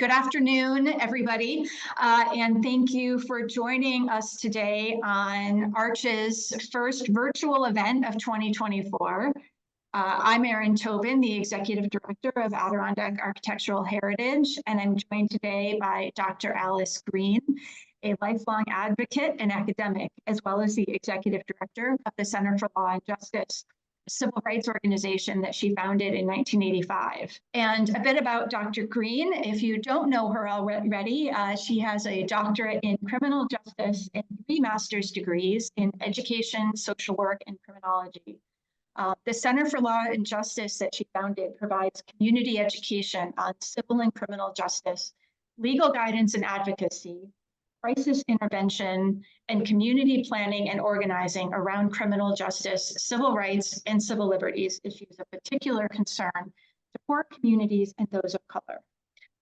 good afternoon, everybody, and thank you for joining us today on AARCH's first virtual event of 2024. I'm Erin Tobin, the Executive Director of Adirondack Architectural Heritage, and I'm joined today by Dr. Alice Green, a lifelong advocate and academic, as well as the Executive Director of the Center for Law and Justice, a civil rights organization that she founded in 1985. And a bit about Dr. Green, if you don't know her already, she has a doctorate in criminal justice and 3 master's degrees in education, social work, and criminology. The Center for Law and Justice that she founded provides community education on civil and criminal justice, legal guidance and advocacy, crisis intervention, and community planning and organizing around criminal justice, civil rights, and civil liberties issues of particular concern to poor communities and those of color.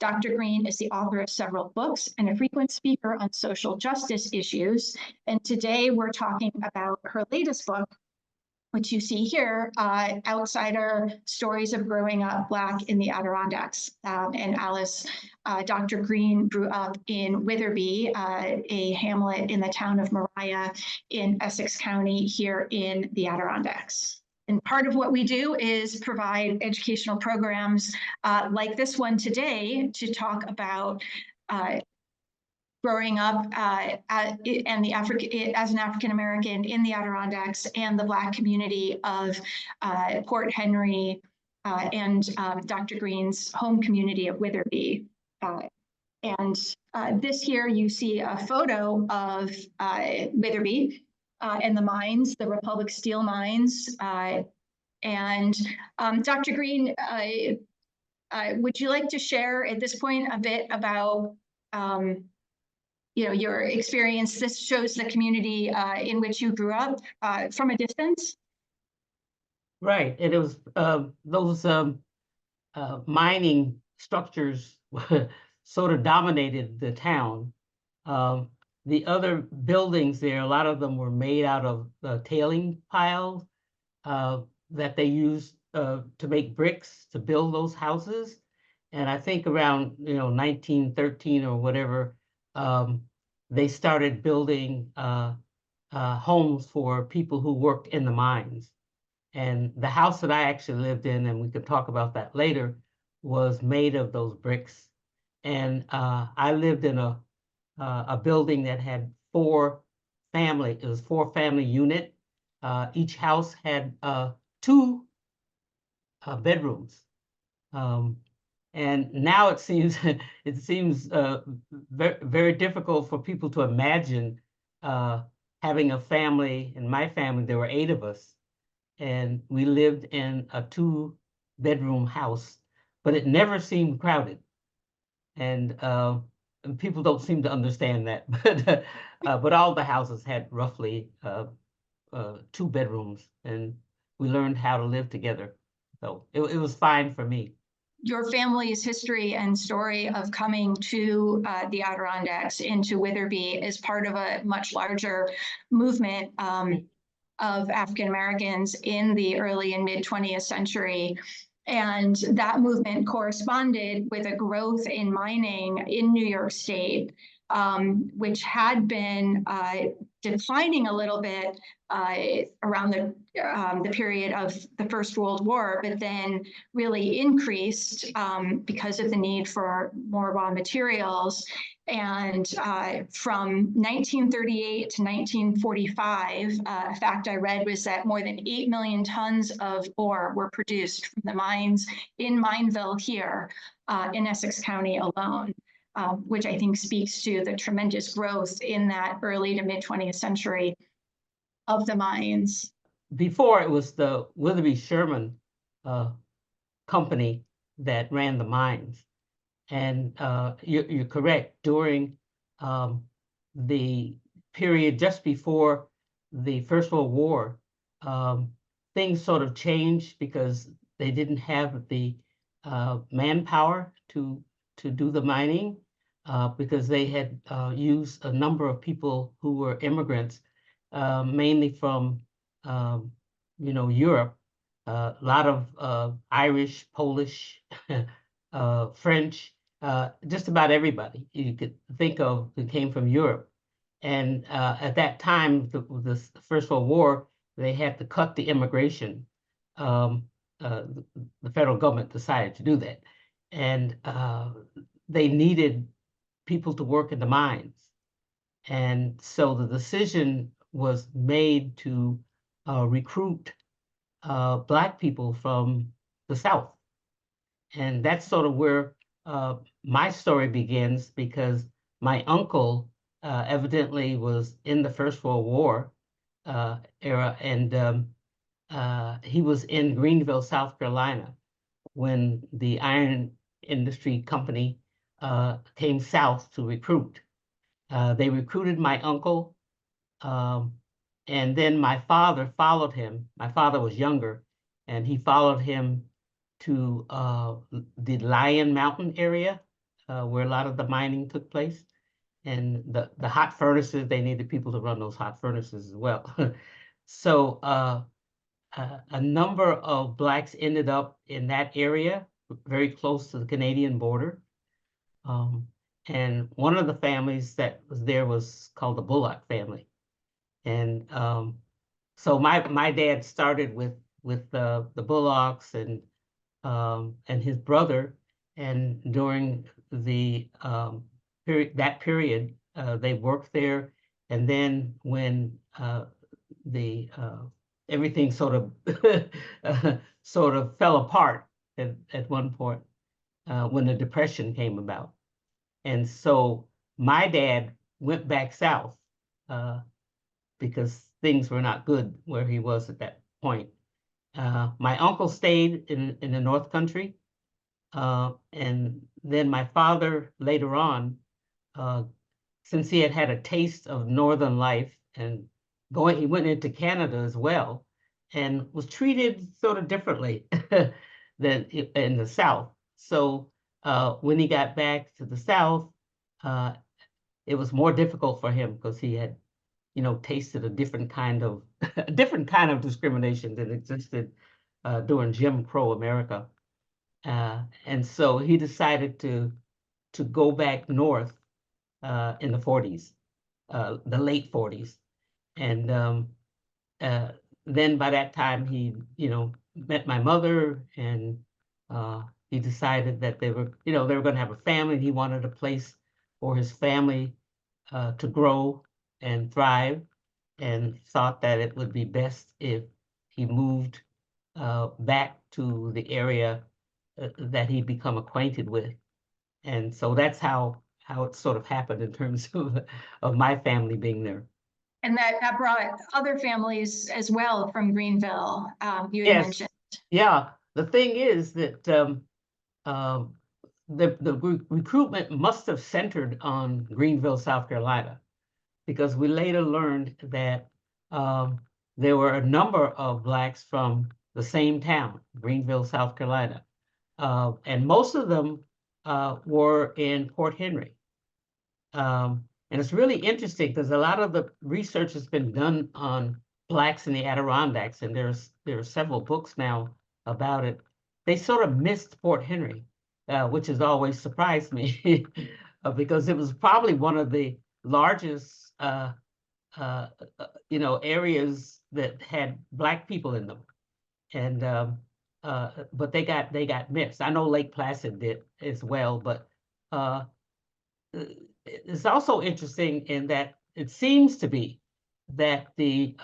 Dr. Green is the author of several books and a frequent speaker on social justice issues. And today we're talking about her latest book, which you see here, Outsider Stories of Growing Up Black in the Adirondacks. And Alice, Dr. Green grew up in Witherbee, a hamlet in the town of Mariah in Essex County here in the Adirondacks. And part of what we do is provide educational programs like this one today to talk about growing up as an African American in the Adirondacks and the Black community of Port Henry and Dr. Green's home community of Witherbee. This here you see a photo of Witherbee and the mines, the Republic Steel mines. Dr. Green, would you like to share at this point a bit about your experience? This shows the community in which you grew up from a distance. Right, and it was those mining structures sort of dominated the town. The other buildings there, a lot of them were made out of tailing piles that they used to make bricks to build those houses. And I think around 1913 or whatever, they started building homes for people who worked in the mines. And the house that I actually lived in, and we could talk about that later, was made of those bricks. And I lived in a building that had 4 family. It was 4-family unit. Each house had 2 bedrooms. And now it seems very, very difficult for people to imagine having a family. In my family, there were 8 of us, and we lived in a 2-bedroom house, but it never seemed crowded. And people don't seem to understand that, but all the houses had roughly 2 bedrooms, and we learned how to live together. So it was fine for me. Your family's history and story of coming to the Adirondacks into Witherbee is part of a much larger movement of African Americans in the early and mid 20th century. And that movement corresponded with a growth in mining in New York State, which had been declining a little bit around the period of the First World War, but then really increased because of the need for more raw materials. And from 1938 to 1945, a fact I read was that more than 8 million tons of ore were produced from the mines in Mineville here in Essex County alone. Which I think speaks to the tremendous growth in that early to mid 20th century of the mines. Before, it was the Witherbee-Sherman company that ran the mines. And you're correct. During the period just before the First World War, things sort of changed because they didn't have the manpower to do the mining, because they had used a number of people who were immigrants, mainly from Europe, a lot of Irish, Polish, French, just about everybody you could think of who came from Europe. And at that time, the First World War, they had to cut the immigration. Um, the federal government decided to do that. And they needed people to work in the mines. And so the decision was made to recruit Black people from the South. And that's sort of where my story begins, because my uncle evidently was in the First World War era, and he was in Greenville, South Carolina, when the iron industry company came south to recruit. They recruited my uncle, um, and then my father followed him. My father was younger, and he followed him to the Lion Mountain area, where a lot of the mining took place. And the hot furnaces, they needed people to run those hot furnaces as well. So a number of Blacks ended up in that area, very close to the Canadian border. And one of the families that was there was called the Bullock family. And so my dad started with the Bullocks and his brother, and during the period, they worked there. And then when the everything sort of sort of fell apart at one point, when the Depression came about. And so my dad went back south because things were not good where he was at that point. My uncle stayed in the North Country, and then my father later on, since he had a taste of Northern life and he went into Canada as well, and was treated sort of differently than in the South. So when he got back to the South, it was more difficult for him because he had, tasted a different kind of discrimination that existed during Jim Crow America. And so he decided to go back north in the 40s, the late 40s. And then by that time, he, met my mother, and he decided that they were going to have a family, and he wanted a place for his family to grow and thrive, and thought that it would be best if he moved back to the area that he'd become acquainted with. And so that's how it sort of happened in terms of my family being there. And that brought other families as well from Greenville, you had mentioned. Yeah, the thing is that the recruitment must have centered on Greenville, South Carolina, because we later learned that there were a number of Blacks from the same town, Greenville, South Carolina. And most of them were in Port Henry. And it's really interesting because a lot of the research has been done on Blacks in the Adirondacks, and there are several books now about it. They sort of missed Port Henry, which has always surprised me because it was probably one of the largest areas that had Black people in them. And but they got missed. I know Lake Placid did as well, but it's also interesting in that it seems to be that the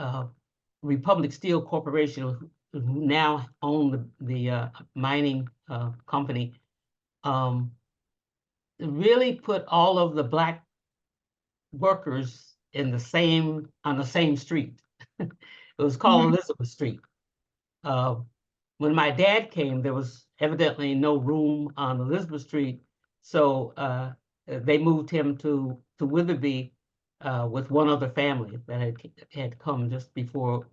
Republic Steel Corporation, who now own the mining company, really put all of the Black workers on the same street. It was called Elizabeth Street. When my dad came, there was evidently no room on Elizabeth Street, so they moved him to Witherbee with one other family that had come just before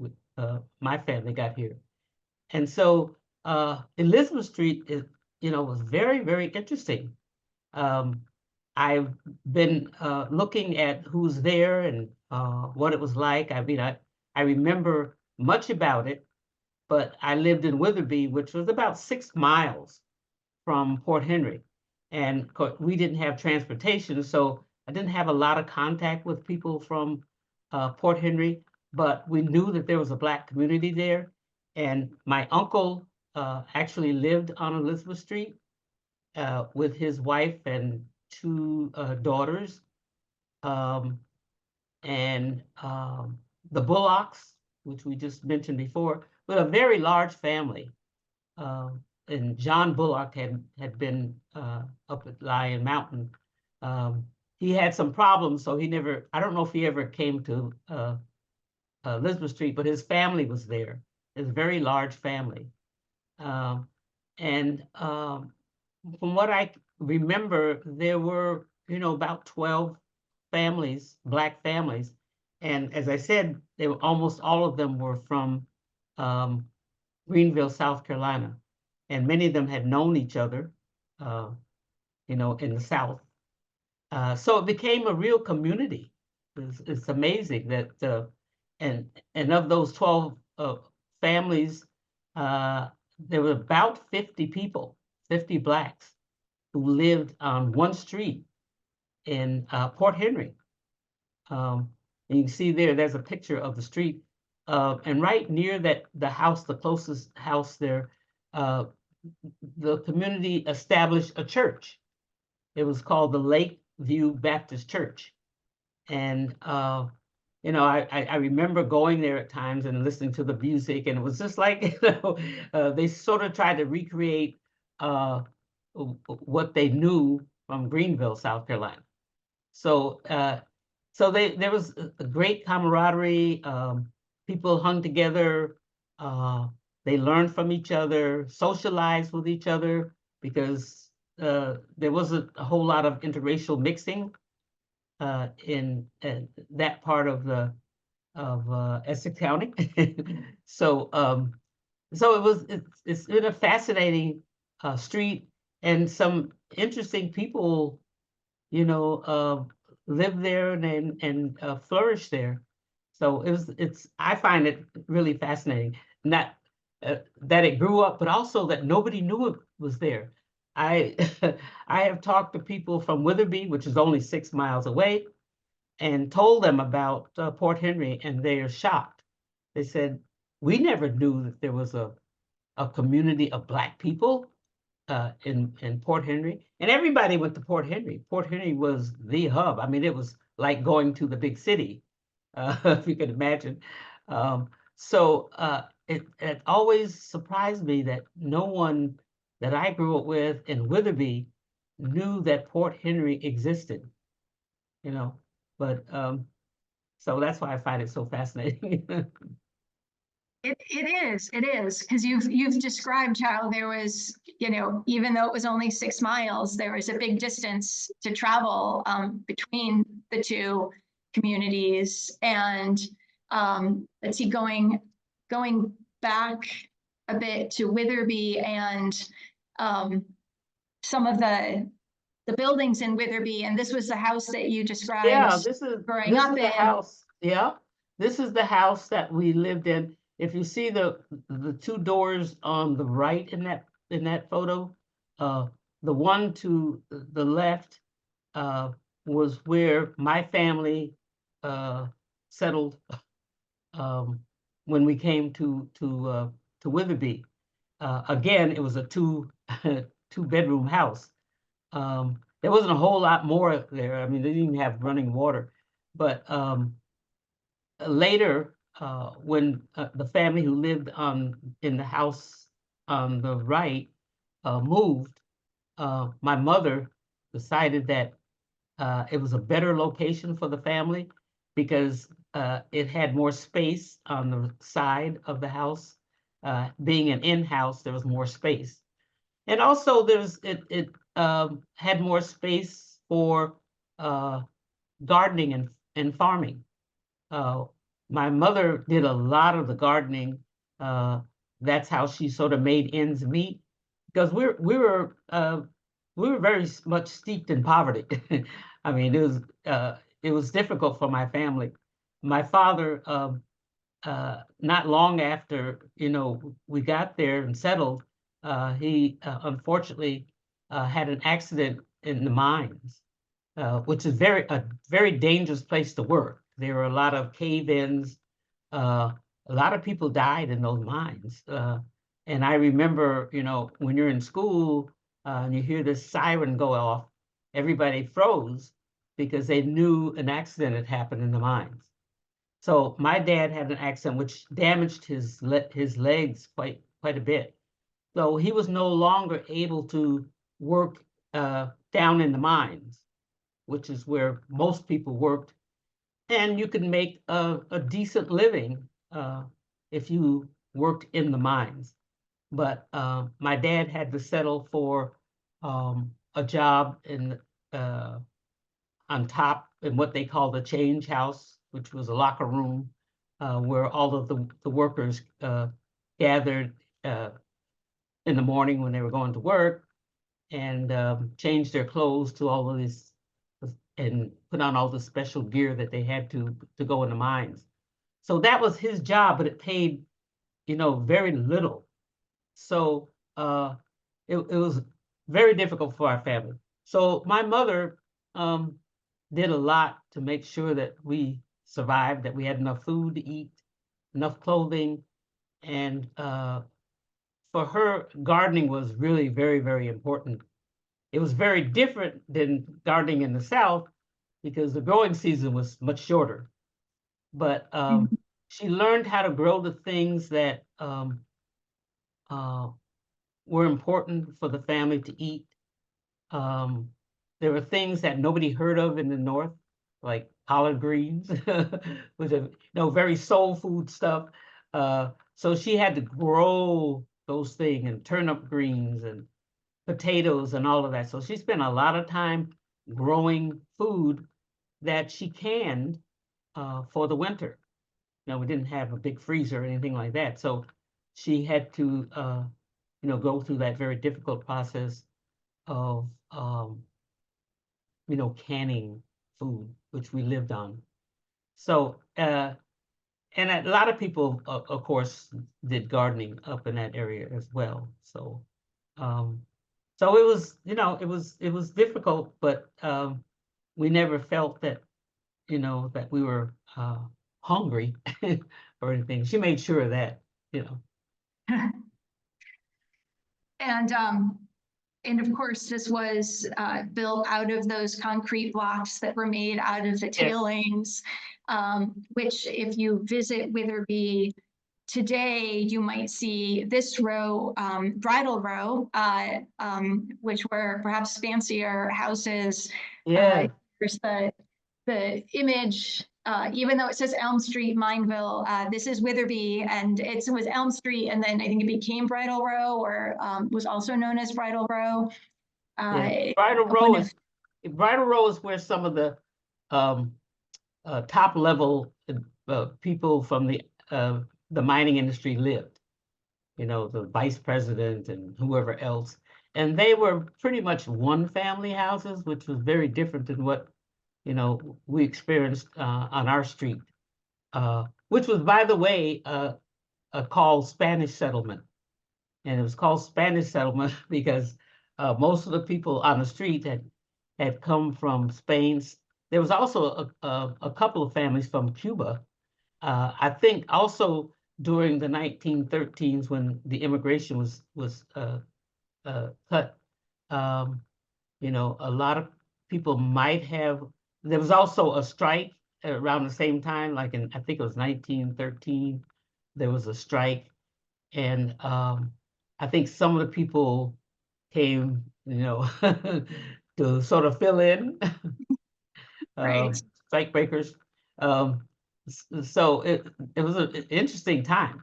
my family got here. And so Elizabeth Street was very, very interesting. I've been looking at who's there and what it was like. I mean, I remember much about it, but I lived in Witherbee, which was about 6 miles from Port Henry. And of course, we didn't have transportation, so I didn't have a lot of contact with people from Port Henry, but we knew that there was a Black community there. And my uncle actually lived on Elizabeth Street with his wife and two daughters. The Bullocks, which we just mentioned before, but a very large family. And John Bullock had been up at Lion Mountain. He had some problems, so he never, I don't know if he ever came to Elizabeth Street, but his family was there. It's a very large family. From what I remember, there were, about 12 families, Black families. And as I said, they were, almost all of them were from Greenville, South Carolina. And many of them had known each other, in the South. So it became a real community. It's amazing that, and of those 12 families, there were about 50 people, 50 Blacks, who lived on one street in Port Henry. And you can see there's a picture of the street. And right near the house, the closest house there, the community established a church. It was called the Lakeview Baptist Church. And I remember going there at times and listening to the music, and it was just like, they sort of tried to recreate what they knew from Greenville, South Carolina. So there was a great camaraderie. People hung together. They learned from each other, socialized with each other, because there wasn't a whole lot of interracial mixing in that part of Essex County. So it's been a fascinating street, and some interesting people, live there and flourish there. So I find it really fascinating, not that it grew up, but also that nobody knew it was there. I I have talked to people from Witherbee, which is only 6 miles away, and told them about Port Henry, and they are shocked. They said, we never knew that there was a community of Black people in Port Henry. And everybody went to Port Henry. Port Henry was the hub. I mean, it was like going to the big city, if you can imagine. It always surprised me that no one that I grew up with in Witherbee knew that Port Henry existed, but so that's why I find it so fascinating. It is, because you've described how there was, even though it was only 6 miles, there was a big distance to travel between the two communities. And let's see, going back a bit to Witherbee and some of the buildings in Witherbee, and this was the house that you described. Yeah, this is the house. Yeah, this is the house that we lived in. If you see the two doors on the right in that photo, the one to the left was where my family settled when we came to Witherbee. Again, it was a two-bedroom house. There wasn't a whole lot more there. I mean, they didn't even have running water. But later, when the family who lived in the house on the right moved, my mother decided that it was a better location for the family because it had more space on the side of the house. Being an in-house, there was more space. And also it had more space for gardening and farming. My mother did a lot of the gardening. That's how she sort of made ends meet, because we were very much steeped in poverty. I mean, it was difficult for my family. My father, not long after we got there and settled, he unfortunately had an accident in the mines, which is a very dangerous place to work. There were a lot of cave-ins. A lot of people died in those mines. And I remember, when you're in school and you hear this siren go off, everybody froze because they knew an accident had happened in the mines. So my dad had an accident which damaged his legs quite a bit. So he was no longer able to work down in the mines, which is where most people worked. And you could make a decent living if you worked in the mines. But my dad had to settle for a job on top in what they called the change house, which was a locker room where all of the workers gathered in the morning when they were going to work and changed their clothes to all of this and put on all the special gear that they had to go in the mines. So that was his job, but it paid, very little. So it was very difficult for our family. So my mother did a lot to make sure that we survived, that we had enough food to eat, enough clothing. And for her, gardening was really very, very important. It was very different than gardening in the South because the growing season was much shorter. But she learned how to grow the things that were important for the family to eat. There were things that nobody heard of in the North, like collard greens, which are very soul food stuff. So she had to grow those things, and turnip greens and potatoes and all of that. So she spent a lot of time growing food that she canned for the winter. Now, we didn't have a big freezer or anything like that. So she had to, go through that very difficult process of, canning food, which we lived on. So, and a lot of people, of course, did gardening up in that area as well. So, so it was, it was difficult, but we never felt that, that we were hungry or anything. She made sure of that, And of course, this was built out of those concrete blocks that were made out of the tailings, which if you visit Witherby today, you might see this row, Bridal Row, which were perhaps fancier houses. Yeah. There's the image, even though it says Elm Street, Mineville, this is Witherby, and it was Elm Street, and then I think it became Bridal Row, or was also known as Bridal Row. Bridal Row is where some of the top level people from the mining industry lived. The vice president and whoever else, and they were pretty much one family houses, which was very different than what we experienced on our street, which was, by the way, called Spanish settlement. And it was called Spanish settlement because most of the people on the street had come from Spain. There was also a couple of families from Cuba. I think also during the 1913s when the immigration was cut, a lot of people might have. There was also a strike around the same time, like I think it was 1913. There was a strike, and I think some of the people came, to sort of fill in, Right. strike breakers. So it was an interesting time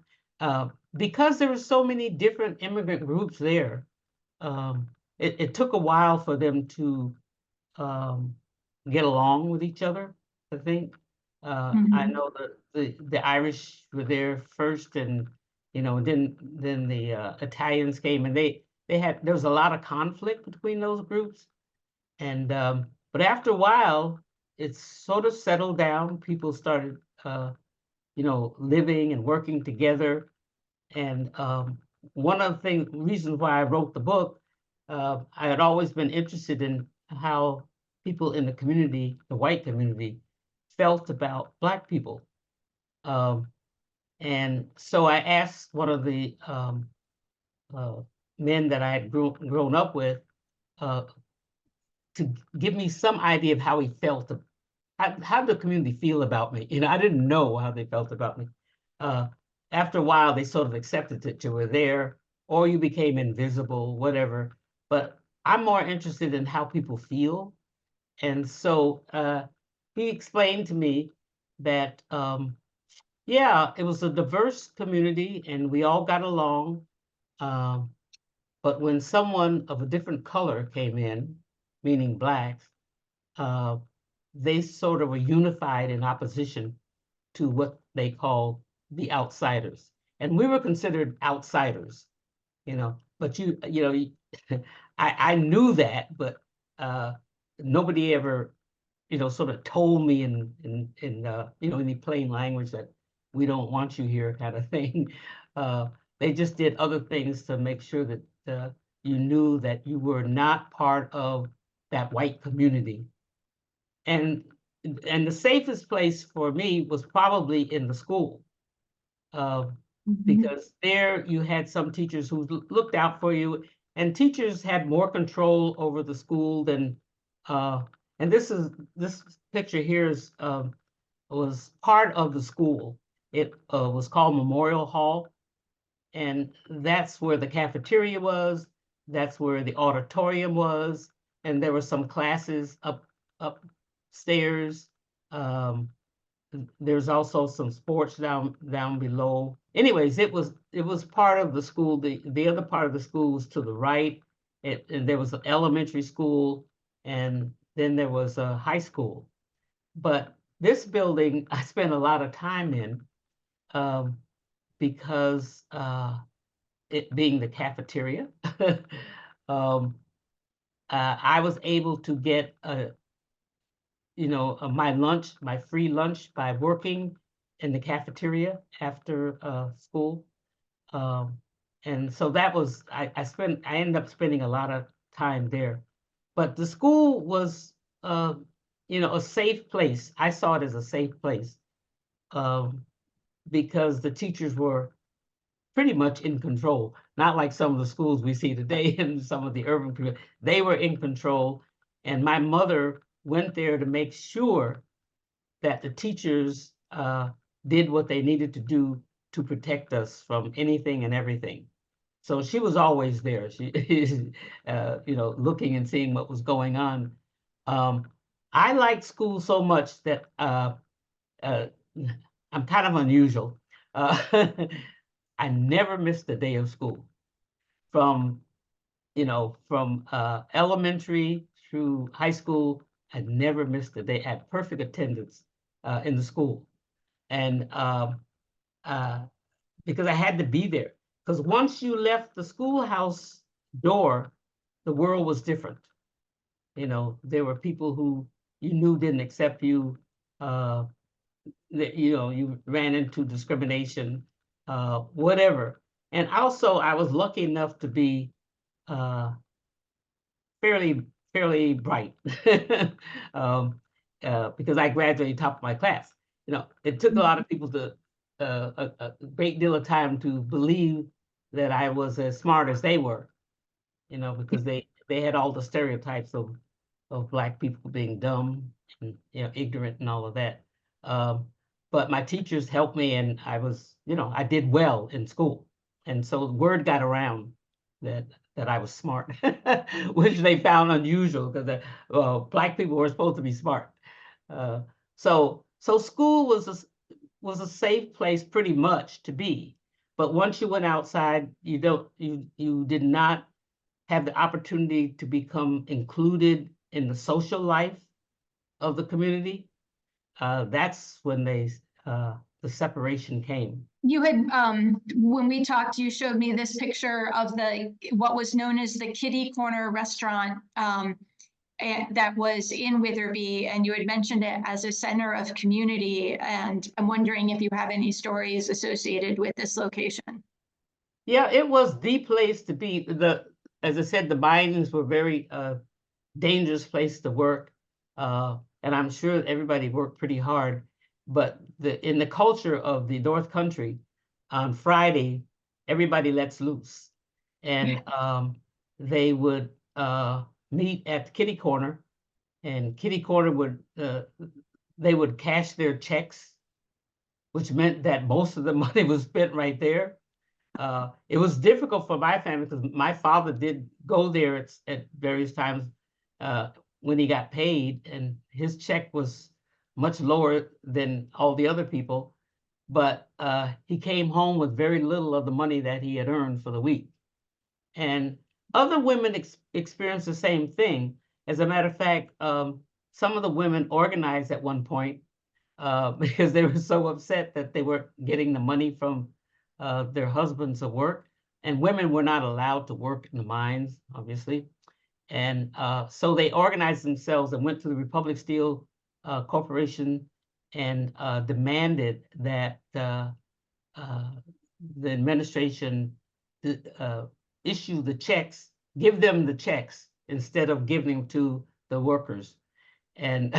because there were so many different immigrant groups there. It took a while for them to get along with each other, I think. I know that the Irish were there first, and then the Italians came, and there was a lot of conflict between those groups, and but after a while, it sort of settled down. People started living and working together, and one of the reasons why I wrote the book I had always been interested in how people in the community, the white community, felt about Black people. And so I asked one of the uh, men that I had grown up with uh, to give me some idea of how he felt. How did the community feel about me? I didn't know how they felt about me. Uh, After a while, they sort of accepted that you were there, or you became invisible, whatever. But I'm more interested in how people feel. And so he explained to me that, yeah, it was a diverse community and we all got along. Um, but when someone of a different color came in, meaning Blacks, uh, they sort of were unified in opposition to what they called the outsiders. And we were considered outsiders, but I knew that, but nobody ever, sort of told me in any plain language that we don't want you here kind of thing. They just did other things to make sure that you knew that you were not part of that white community. And the safest place for me was probably in the school, because there you had some teachers who looked out for you, and teachers had more control over the school than. And this picture here was part of the school. It was called Memorial Hall, and that's where the cafeteria was. That's where the auditorium was, and there were some classes upstairs. There's also some sports down below. Anyways, it was part of the school. The other part of the school was to the right. And there was an elementary school, and then there was a high school. But this building I spent a lot of time in, because it being the cafeteria, I was able to get my free lunch by working in the cafeteria after school. And so that was, I ended up spending a lot of time there. But the school was, a safe place. I saw it as a safe place, because the teachers were pretty much in control, not like some of the schools we see today in some of the urban communities. They were in control, and my mother went there to make sure that the teachers did what they needed to do to protect us from anything and everything. So she was always there. She, looking and seeing what was going on. I liked school so much that I'm kind of unusual. I never missed a day of school, from elementary through high school. I never missed a day. I had perfect attendance in the school, and because I had to be there. Because once you left the schoolhouse door, the world was different. There were people who you knew didn't accept you. You ran into discrimination, whatever. And also, I was lucky enough to be fairly bright, because I graduated top of my class. It took a lot of people to a great deal of time to believe that I was as smart as they were, because they had all the stereotypes of Black people being dumb and ignorant and all of that. But my teachers helped me, and I did well in school, and so the word got around that I was smart, which they found unusual, because Black people were supposed to be smart. So school was a safe place pretty much to be. But once you went outside, you did not have the opportunity to become included in the social life of the community. That's when the separation came. You had, when we talked, you showed me this picture of what was known as the Kitty Corner restaurant, that was in Witherby, and you had mentioned it as a center of community. And I'm wondering if you have any stories associated with this location. Yeah, it was the place to be. as I said, the minings were very dangerous place to work. And I'm sure everybody worked pretty hard. But in the culture of the North Country, on Friday, everybody lets loose. And they would meet at the kitty corner, and kitty corner would, they would cash their checks, which meant that most of the money was spent right there. It was difficult for my family because my father did go there at various times when he got paid, and his check was much lower than all the other people. But he came home with very little of the money that he had earned for the week. And other women experienced the same thing. As a matter of fact, some of the women organized at one point because they were so upset that they weren't getting the money from their husbands at work. And women were not allowed to work in the mines, obviously. And so they organized themselves and went to the Republic Steel Corporation and demanded that the administration issue the checks, give them the checks instead of giving them to the workers. And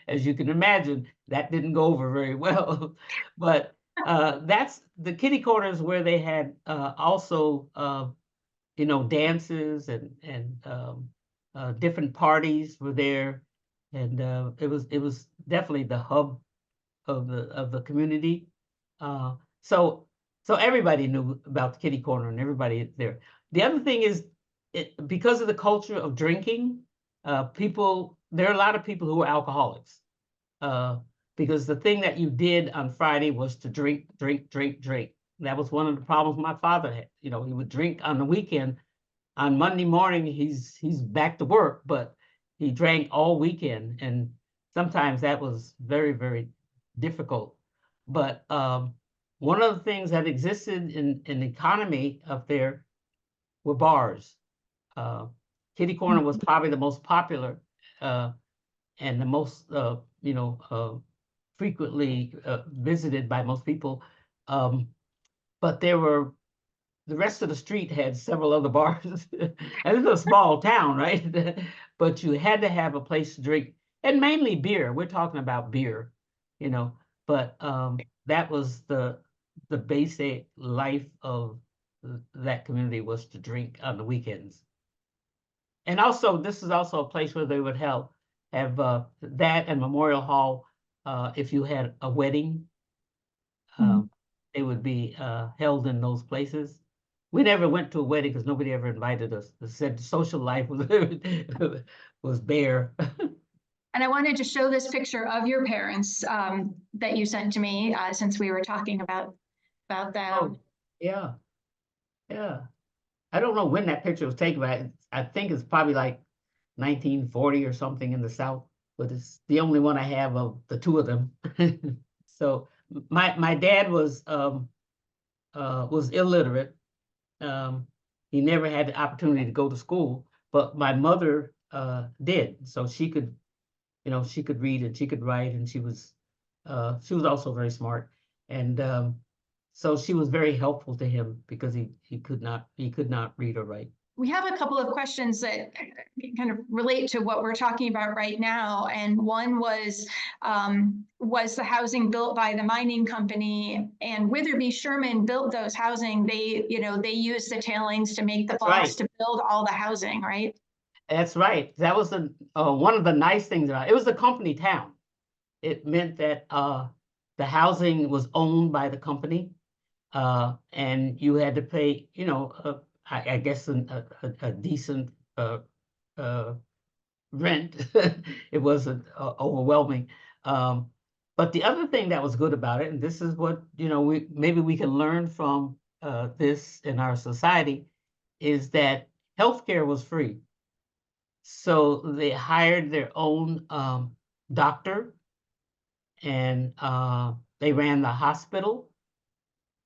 as you can imagine, that didn't go over very well. But that's the kitty corners where they had also, you know, dances and different parties were there, and it was definitely the hub of the community. So everybody knew about the kitty corner and everybody there. The other thing is, because of the culture of drinking, there are a lot of people who are alcoholics. Because the thing that you did on Friday was to drink. That was one of the problems my father had. You know, he would drink on the weekend. On Monday morning, he's back to work, but he drank all weekend, and sometimes that was very, very difficult. But one of the things that existed in the economy up there were bars. Kitty Corner was probably the most popular and the most, you know, frequently visited by most people. But the rest of the street had several other bars. And it's a small town, right? But you had to have a place to drink, and mainly beer. We're talking about beer, you know. But that was the basic life of that community, was to drink on the weekends. And also, this is also a place where they would have that and Memorial Hall. If you had a wedding, they would be held in those places. We never went to a wedding because nobody ever invited us. They said the social life was bare. And I wanted to show this picture of your parents that you sent to me since we were talking about them. Oh, yeah, yeah. I don't know when that picture was taken, but I think it's probably like 1940 or something in the South, but it's the only one I have of the two of them. So my dad was illiterate. He never had the opportunity to go to school, but my mother did. So she could, you know, she could read and she could write, and she was also very smart. And so she was very helpful to him because he could not read or write. We have a couple of questions that kind of relate to what we're talking about right now. And one was the housing built by the mining company? And Witherbee-Sherman built those housing. They used the tailings to make the blocks to build all the housing, right? That's right. That was one of the nice things about it. It was a company town. It meant that the housing was owned by the company, and you had to pay, you know, I guess a decent rent. It wasn't overwhelming. But the other thing that was good about it, and this is what, you know, maybe we can learn from this in our society, is that healthcare was free. So they hired their own doctor, and they ran the hospital.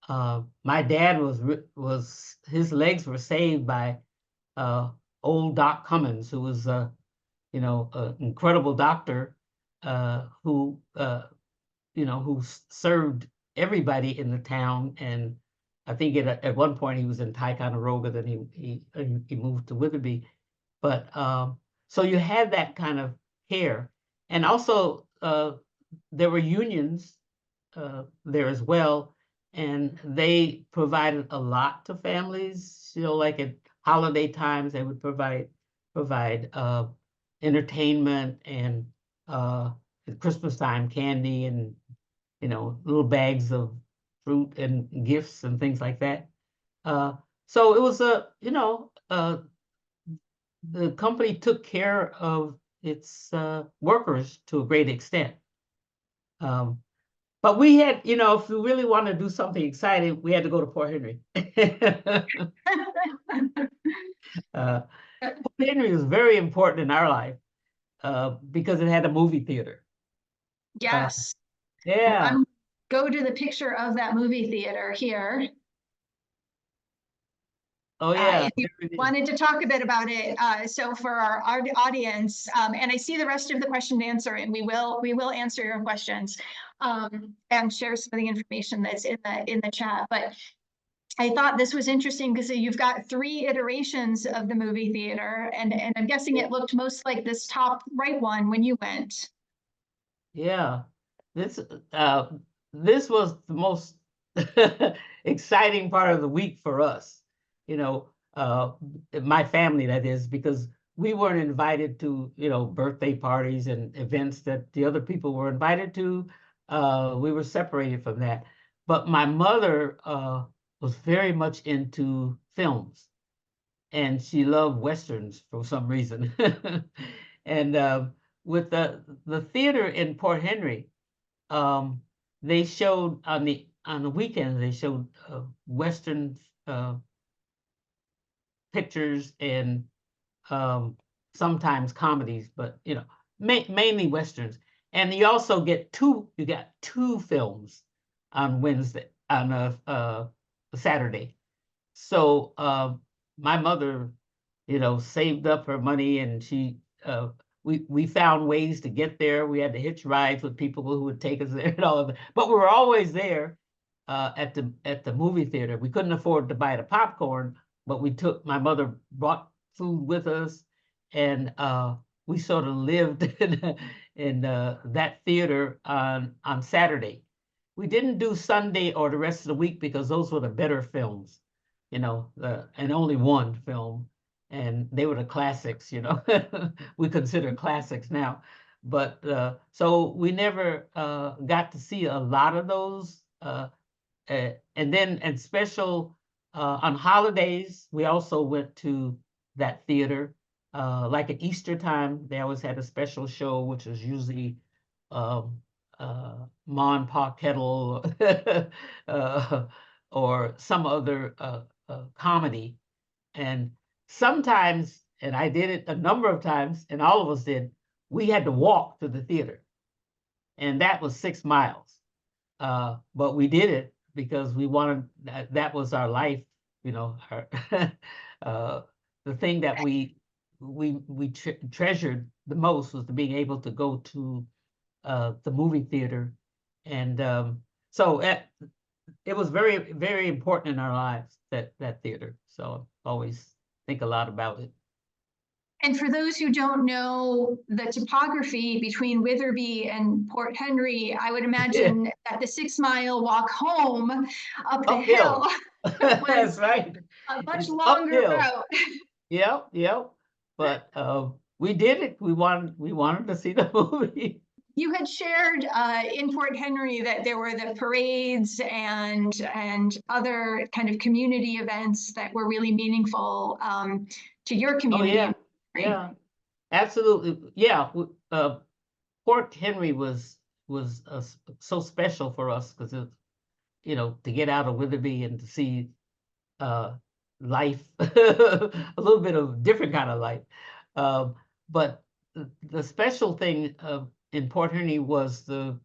My dad was his legs were saved by old Doc Cummins, who was you know, an incredible doctor who you know, who served everybody in the town and I think at one point he was in Ticonderoga, then he moved to Witherby. But so you had that kind of care, and also there were unions there as well, and they provided a lot to families. You know, like at holiday times, they would provide entertainment, and at Christmas time, candy, and little bags of fruit and gifts and things like that. So it was the company took care of its workers to a great extent. But we had, if we really want to do something exciting, we had to go to Port Henry. Port Henry was very important in our life because it had a movie theater. Yes. Yeah. Go to the picture of that movie theater here. Oh, yeah. If you wanted to talk a bit about it, so for our audience, and I see the rest of the question and answer, and we will answer your questions and share some of the information that's in the chat. But I thought this was interesting because you've got 3 iterations of the movie theater, and I'm guessing it looked most like this top right one when you went. Yeah, this was the most exciting part of the week for us. My family, that is, because we weren't invited to, birthday parties and events that the other people were invited to. We were separated from that. But my mother was very much into films, and she loved Westerns for some reason. And with the theater in Port Henry, they showed on the weekends, they showed Western pictures, and sometimes comedies, but mainly Westerns. And you also got two films on Wednesday, on a Saturday. So my mother, saved up her money, and we found ways to get there. We had to hitch rides with people who would take us there and all of that. But we were always there at the movie theater. We couldn't afford to buy the popcorn, but my mother brought food with us, and we sort of lived in that theater on Saturday. We didn't do Sunday or the rest of the week because those were the better films, and only one film, and they were the classics, we consider classics now. But so we never got to see a lot of those. And then at special on holidays, we also went to that theater. Like at Easter time, they always had a special show, which was usually Ma and Pa Kettle or some other comedy. And sometimes, and I did it a number of times, and all of us did, we had to walk to the theater. And that was 6 miles. But we did it because we wanted, that was our life, the thing that we treasured the most was being able to go to the movie theater. And so it was very, very important in our lives, that theater. So I always think a lot about it. And for those who don't know the topography between Witherby and Port Henry, I would imagine that the 6 mile walk home up the hill was That's right. A much longer route. Yep. But we did it. We wanted to see the movie. You had shared in Port Henry that there were the parades and other kind of community events that were really meaningful to your community. Oh, yeah. Right? Yeah, absolutely. Yeah. Port Henry was so special for us because to get out of Witherby and to see life, a little bit of different kind of life. But the special thing in Port Henry was the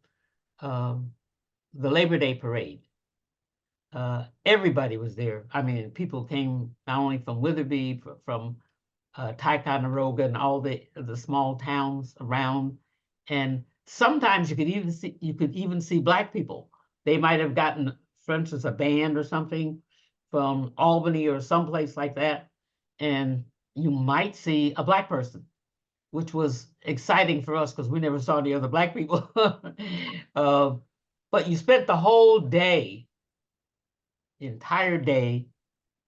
Labor Day parade. Everybody was there. I mean, people came not only from Witherby, from Ticonderoga and all the small towns around, and sometimes you could even see Black people. They might have gotten, for instance, a band or something, from Albany or someplace like that, and you might see a Black person, which was exciting for us because we never saw any other Black people. But you spent the whole day, the entire day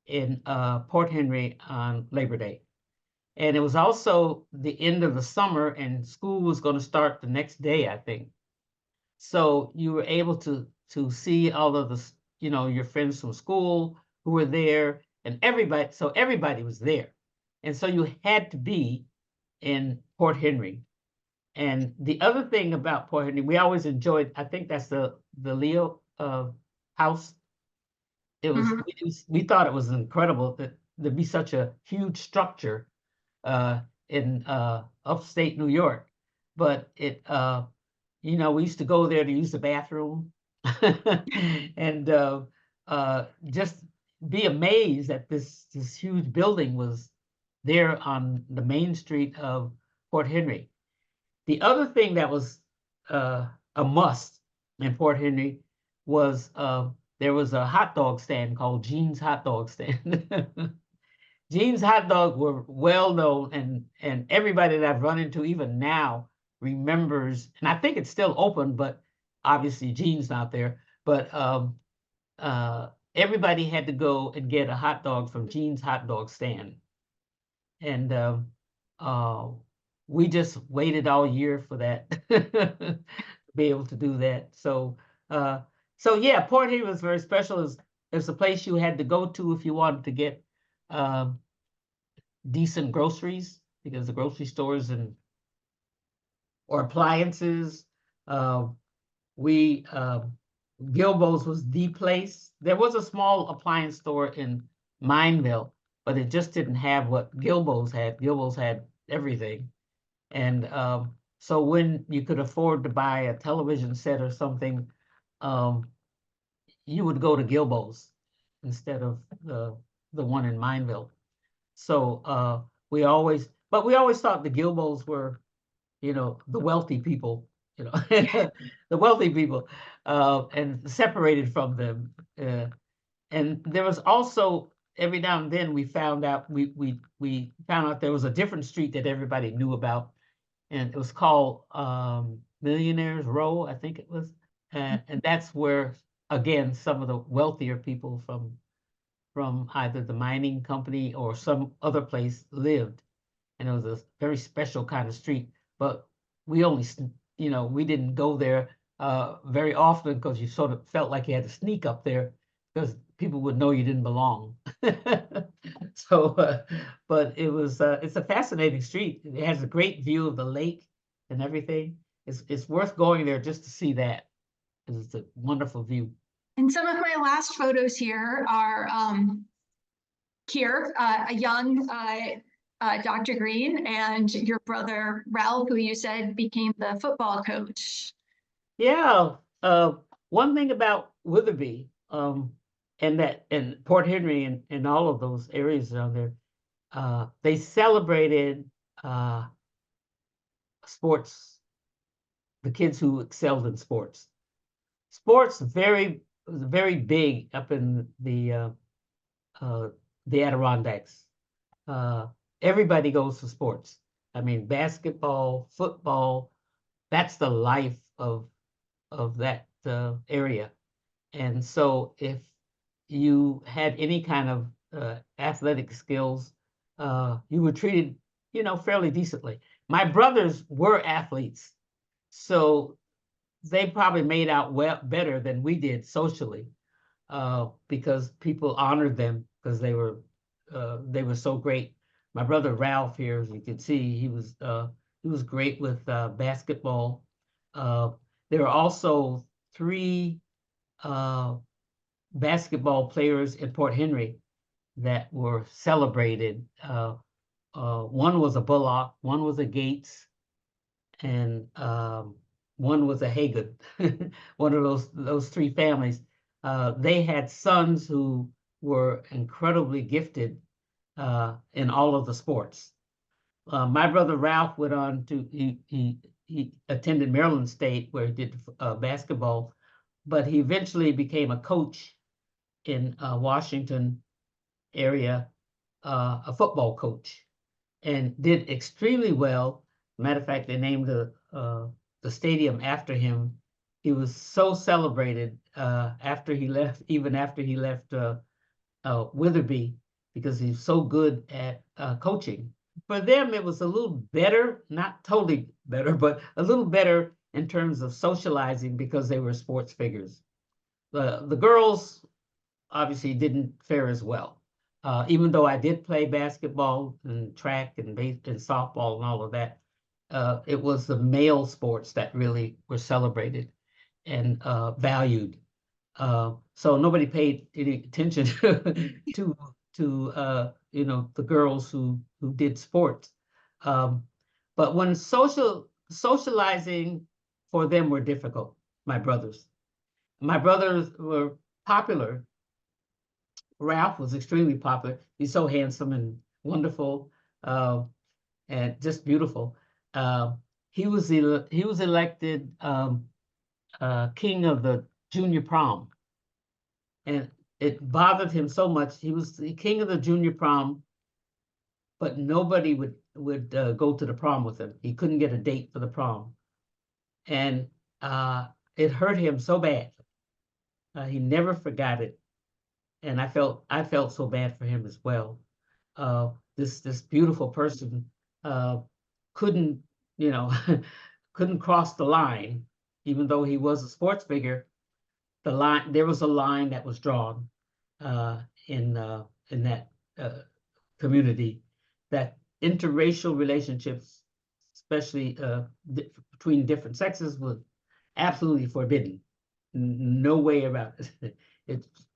in Port Henry on Labor Day. And it was also the end of the summer, and school was going to start the next day, I think. So you were able to see all of the, your friends from school who were there, and everybody. So everybody was there, and so you had to be in Port Henry. And the other thing about Port Henry, we always enjoyed. I think that's the Leo house. It was, we thought it was incredible that there'd be such a huge structure in upstate New York, but it we used to go there to use the bathroom and just be amazed that this huge building was there on the main street of Port Henry. The other thing that was a must in Port Henry was there was a hot dog stand called Gene's Hot Dog Stand. Gene's hot dog were well known, and everybody that I've run into even now remembers, and I think it's still open, but obviously Gene's not there. But everybody had to go and get a hot dog from Gene's Hot Dog Stand, and we just waited all year for that to be able to do that. So yeah, Port Henry was very special. It was a place you had to go to if you wanted to get decent groceries, because the grocery stores or appliances. Gilbo's was the place. There was a small appliance store in Mineville, but it just didn't have what Gilbo's had. Gilbo's had everything. And so when you could afford to buy a television set or something, you would go to Gilbo's instead of the one in Mineville. So we always thought the Gilbo's were, the wealthy people, the wealthy people, and separated from them. And there was also, every now and then we found out there was a different street that everybody knew about, and it was called Millionaires Row, I think it was, and that's where, again, some of the wealthier people from either the mining company or some other place lived. And it was a very special kind of street, but we only, we didn't go there very often because you sort of felt like you had to sneak up there because people would know you didn't belong. So, but it's a fascinating street. It has a great view of the lake and everything. It's worth going there just to see that, because it's a wonderful view. And some of my last photos here are a young Dr. Green and your brother Ralph, who you said became the football coach. Yeah. One thing about Witherbee, and Port Henry and all of those areas down there, they celebrated sports, the kids who excelled in sports. Sports very big up in the Adirondacks. Everybody goes to sports. I mean, basketball, football, that's the life of that area. And so if you had any kind of athletic skills, you were treated, fairly decently. My brothers were athletes, so they probably made out better than we did socially, because people honored them because they were so great. My brother Ralph here, as you can see, he was great with basketball. There were also 3 basketball players in Port Henry that were celebrated. One was a Bullock, one was a Gates, and one was a Hagan. One of those 3 families. They had sons who were incredibly gifted in all of the sports. My brother Ralph went on to, he attended Maryland State, where he did basketball, but he eventually became a coach in Washington area, a football coach, and did extremely well. Matter of fact, they named the stadium after him. He was so celebrated after he left, even after he left Witherby, because he's so good at coaching. For them, it was a little better, not totally better, but a little better in terms of socializing because they were sports figures. The girls obviously didn't fare as well. Even though I did play basketball and track and softball and all of that, it was the male sports that really were celebrated and valued. So nobody paid any attention to you know, the girls who did sports. But when socializing for them were difficult, my brothers. My brothers were popular. Ralph was extremely popular. He's so handsome and wonderful, and just beautiful. He was elected king of the junior prom, and it bothered him so much. He was the king of the junior prom, but nobody would go to the prom with him. He couldn't get a date for the prom, and it hurt him so bad. He never forgot it, and I felt so bad for him as well. This beautiful person couldn't, you know, couldn't cross the line, even though he was a sports figure. There was a line that was drawn in that community, that interracial relationships, especially between different sexes, was absolutely forbidden. No way about it.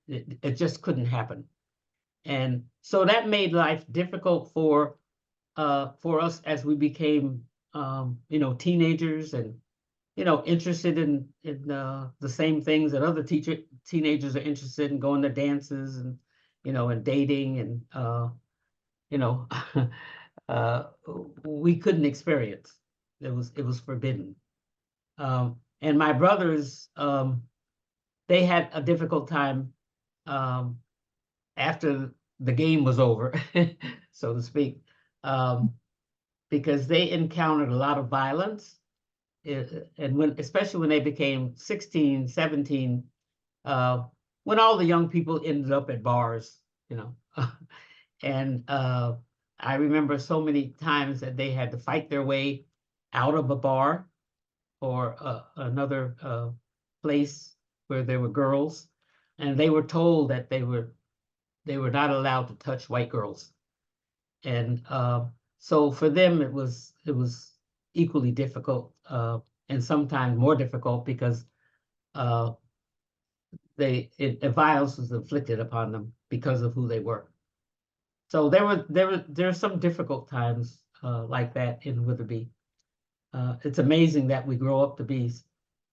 It just couldn't happen. And so that made life difficult for us as we became you know, teenagers, and you know, interested in the same things that other teenagers are interested in, going to dances and, you know, and dating, and you know, we couldn't experience. It was forbidden. And my brothers, they had a difficult time after the game was over, so to speak, because they encountered a lot of violence. And especially when they became 16, 17, when all the young people ended up at bars, you know. And I remember so many times that they had to fight their way out of a bar or another place where there were girls, and they were told that they were not allowed to touch white girls. And so for them, it was equally difficult, and sometimes more difficult, because violence was inflicted upon them because of who they were. So there are some difficult times like that in Witherby. It's amazing that we grow up to be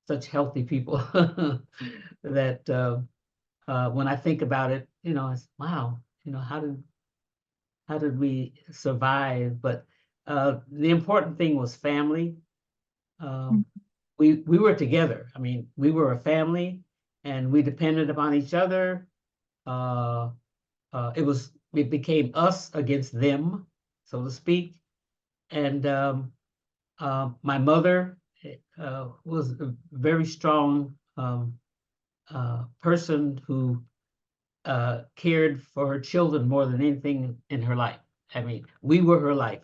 such healthy people that when I think about it, you know, it's wow, you know, how did we survive? But the important thing was family. We were together. I mean, we were a family, and we depended upon each other. It became us against them, so to speak. And my mother was a very strong person who cared for her children more than anything in her life. I mean, we were her life,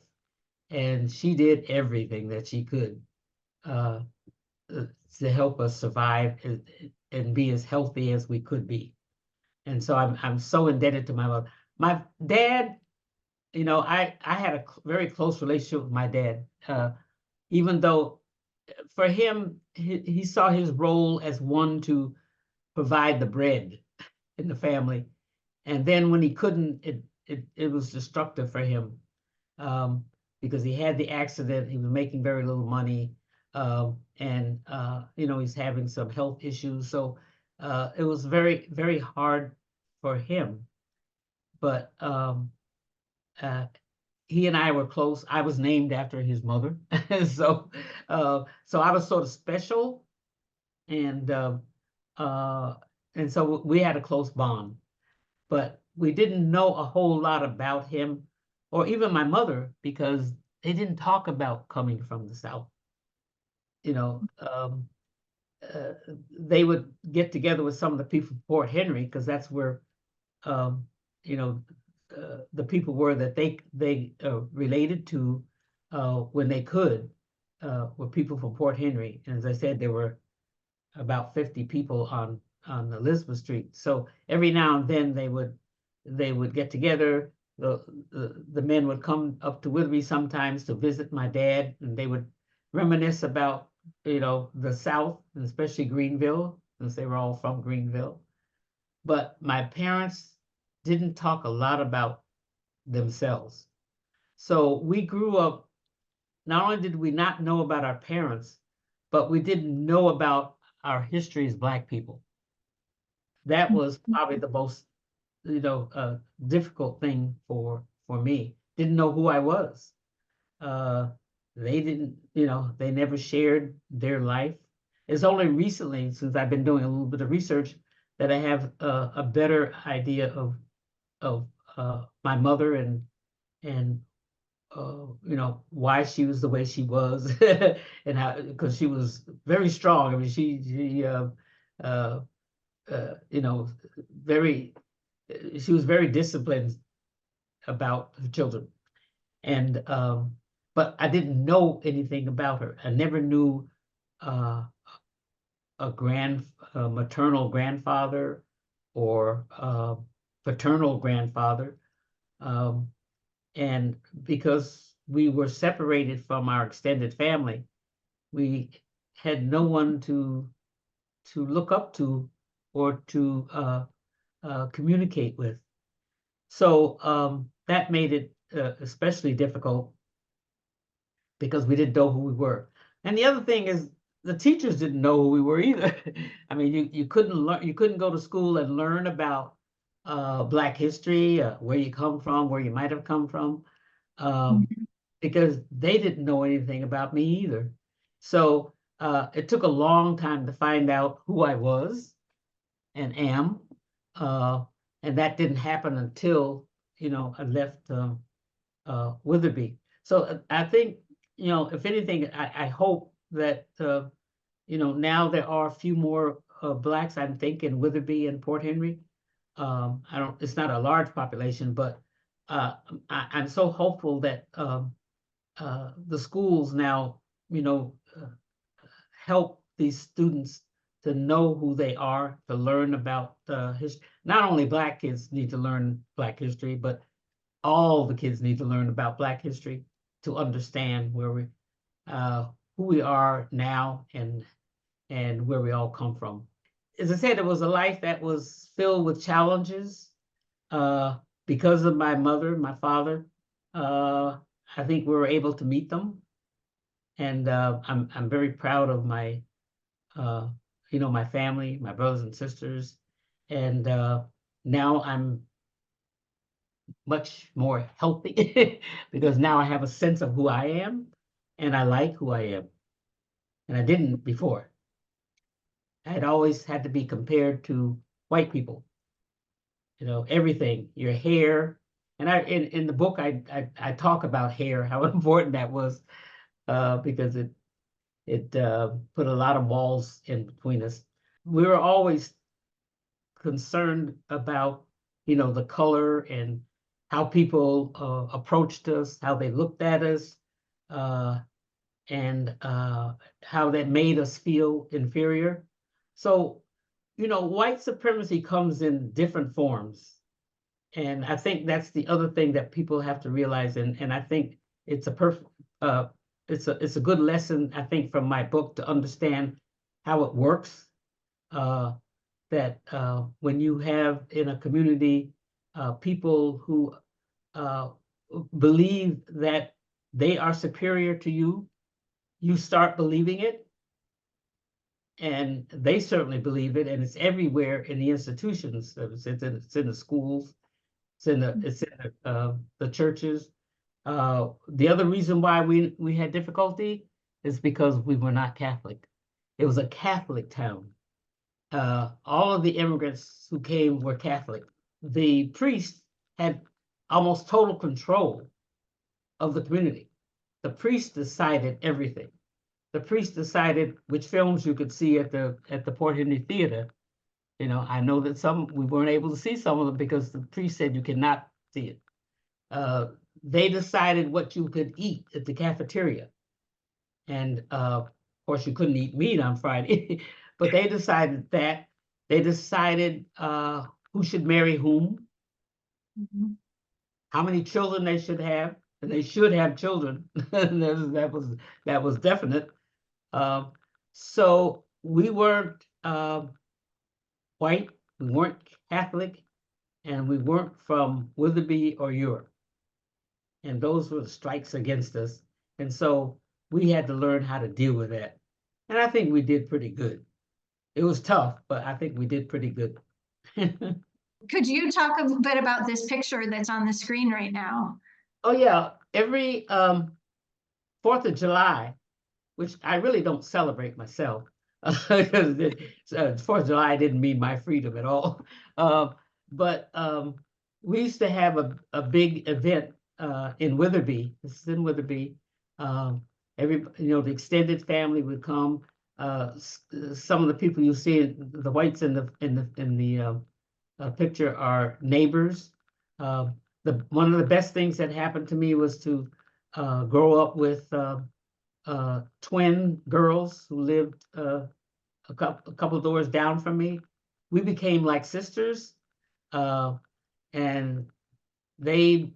and she did everything that she could to help us survive and be as healthy as we could be. And so I'm so indebted to my mother. My dad, you know, I had a very close relationship with my dad, even though for him, he saw his role as one to provide the bread in the family. And then when he couldn't, it was destructive for him, because he had the accident. He was making very little money, and you know, he's having some health issues. So it was very, very hard for him. But he and I were close. I was named after his mother, so I was sort of special, and so we had a close bond. but we didn't know a whole lot about him, or even my mother, because they didn't talk about coming from the South. You know, uh, they would get together with some of the people from Fort Henry, because that's where, you know, the people were that they related to when they could, were people from Fort Henry. And as I said, there were about 50 people on Elizabeth Street. So every now and then they would get together. The men would come up to Witherbee sometimes to visit my dad, and they would reminisce about, you know, the South, and especially Greenville, since they were all from Greenville. But my parents didn't talk a lot about themselves. So we grew up, not only did we not know about our parents, but we didn't know about our history as Black people. That was probably the most, you know, difficult thing for me. Didn't know who I was. They didn't, you know, they never shared their life. It's only recently, since I've been doing a little bit of research, that I have a better idea of my mother and you know, why she was the way she was, and how, because she was very strong. I mean, you know, she was very disciplined about her children. And but I didn't know anything about her. I never knew a maternal grandfather or paternal grandfather. And because we were separated from our extended family, we had no one to look up to or to communicate with. So that made it especially difficult, because we didn't know who we were. And the other thing is, the teachers didn't know who we were either. I mean, you couldn't go to school and learn about Black history, where you come from, where you might have come from, because they didn't know anything about me either. So it took a long time to find out who I was and am, and that didn't happen until, you know, I left Witherbee. So I think, you know, if anything, I hope that you know, now there are a few more Blacks, I think, in Witherbee and Port Henry. It's not a large population, but I'm so hopeful that the schools now, you know, help these students to know who they are, to learn about history. Not only Black kids need to learn Black history, but all the kids need to learn about Black history to understand who we are now, and where we all come from. As I said, it was a life that was filled with challenges because of my mother, my father. I think we were able to meet them, and I'm very proud of my you know, my family, my brothers and sisters, and now I'm much more healthy because now I have a sense of who I am, and I like who I am, and I didn't before. I had always had to be compared to white people, you know, everything, your hair. And in the book, I talk about hair, how important that was, because it put a lot of walls in between us. We were always concerned about, you know, the color and how people approached us, how they looked at us, and how that made us feel inferior. So, you know, white supremacy comes in different forms. And I think that's the other thing that people have to realize. And I think it's it's a good lesson, I think, from my book to understand how it works. That when you have in a community people who believe that they are superior to you, you start believing it. And they certainly believe it, and it's everywhere in the institutions. It's in the schools, it's in the churches. The other reason why we had difficulty is because we were not Catholic. It was a Catholic town. All of the immigrants who came were Catholic. the priest had almost total control of the community. The priest decided everything. The priest decided which films you could see at the Port Henry Theater. You know, I know that we weren't able to see some of them because the priest said you cannot see it. They decided what you could eat at the cafeteria. And of course, you couldn't eat meat on Friday, but they decided that. They decided who should marry whom, how many children they should have, and they should have children. that was definite. So we weren't white, we weren't Catholic, and we weren't from Witherbee or Europe. And those were the strikes against us. And so we had to learn how to deal with that. And I think we did pretty good. It was tough, but I think we did pretty good. Could you talk a bit about this picture that's on the screen right now? Oh yeah, every 4th of July, which I really don't celebrate myself, because 4th of July didn't mean my freedom at all. But we used to have a big event in Witherbee. This is in Witherbee. The extended family would come. Some of the people you see, the whites in the picture, are neighbors. One of the best things that happened to me was to grow up with twin girls who lived a couple of doors down from me. We became like sisters, and they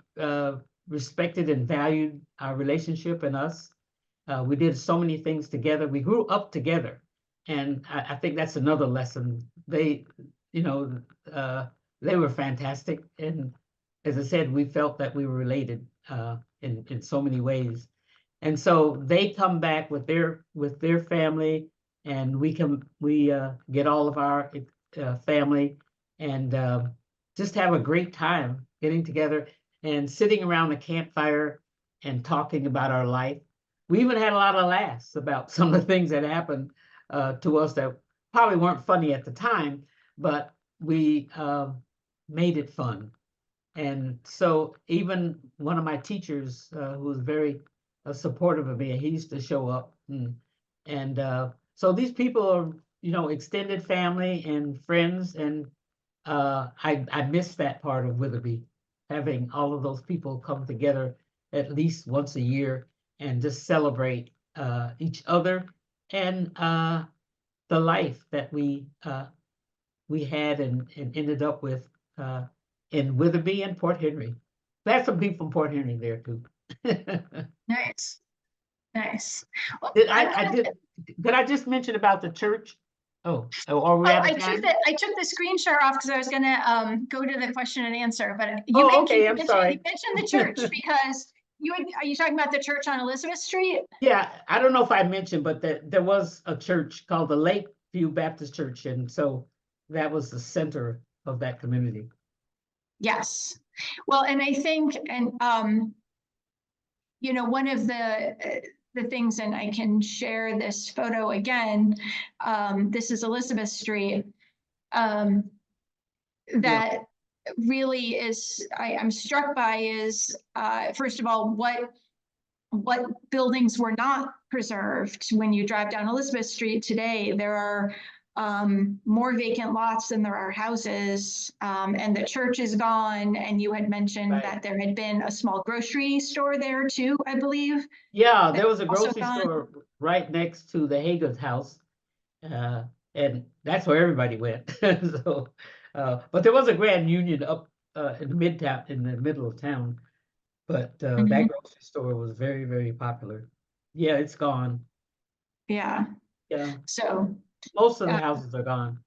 respected and valued our relationship and us. We did so many things together. We grew up together, and I think that's another lesson. They were fantastic, and as I said, we felt that we were related in so many ways. And so they come back with their family, and we get all of our family, and just have a great time getting together and sitting around a campfire and talking about our life. We even had a lot of laughs about some of the things that happened to us that probably weren't funny at the time, but we made it fun. And so even one of my teachers, who was very supportive of me, he used to show up. So these people are, extended family and friends. And I miss that part of Witherbee, having all of those people come together at least once a year and just celebrate each other and the life that we had and ended up with in Witherbee and Port Henry. There's some people from Port Henry there too. Nice. Well, Did I just mention about the church? Oh, are we out of time? I took the screen share off because I was gonna go to the question and answer, but okay, I'm sorry. You mentioned the church because are you talking about the church on Elizabeth Street? Yeah, I don't know if I mentioned, but there was a church called the Lakeview Baptist Church, and so that was the center of that community. Yes. Well, and I think, and one of the things, and I can share this photo again. This is Elizabeth Street. That really is, I'm struck by is, first of all, what buildings were not preserved. When you drive down Elizabeth Street today, there are more vacant lots than there are houses, and the church is gone. And you had mentioned that there had been a small grocery store there too, I believe. Yeah, there was a grocery store right next to the Hager's house, and that's where everybody went. So, but there was a Grand Union up in Midtown, in the middle of town. But that grocery store was very, very popular. Yeah, it's gone. Yeah. Yeah. So most of the houses are gone.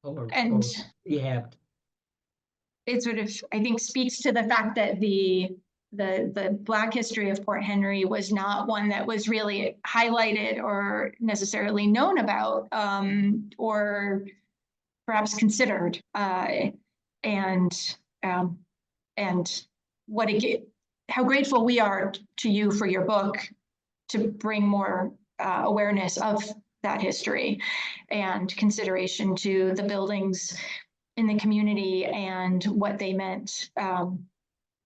Or rehabbed. It sort of, I think, speaks to the fact that the Black history of Port Henry was not one that was really highlighted or necessarily known about, or perhaps considered, and how grateful we are to you for your book to bring more awareness of that history and consideration to the buildings in the community and what they meant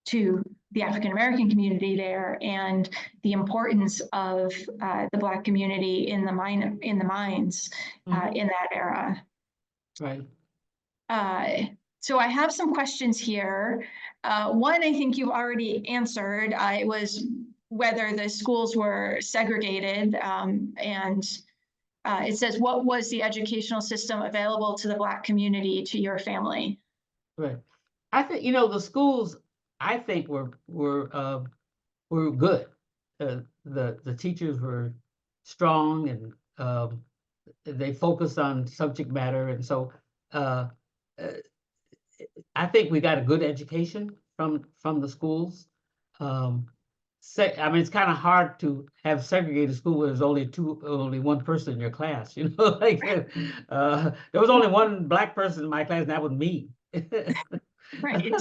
to the African American community there, and the importance of the Black community in the mines in that era. Right. So I have some questions here. One, I think you've already answered. It was whether the schools were segregated, and it says, what was the educational system available to the Black community, to your family? Right. I think, the schools, I think were good. The teachers were strong, and they focused on subject matter, and so I think we got a good education from the schools. I mean, it's kind of hard to have segregated school where there's only one person in your class, like there was only one Black person in my class, and that was me. Right.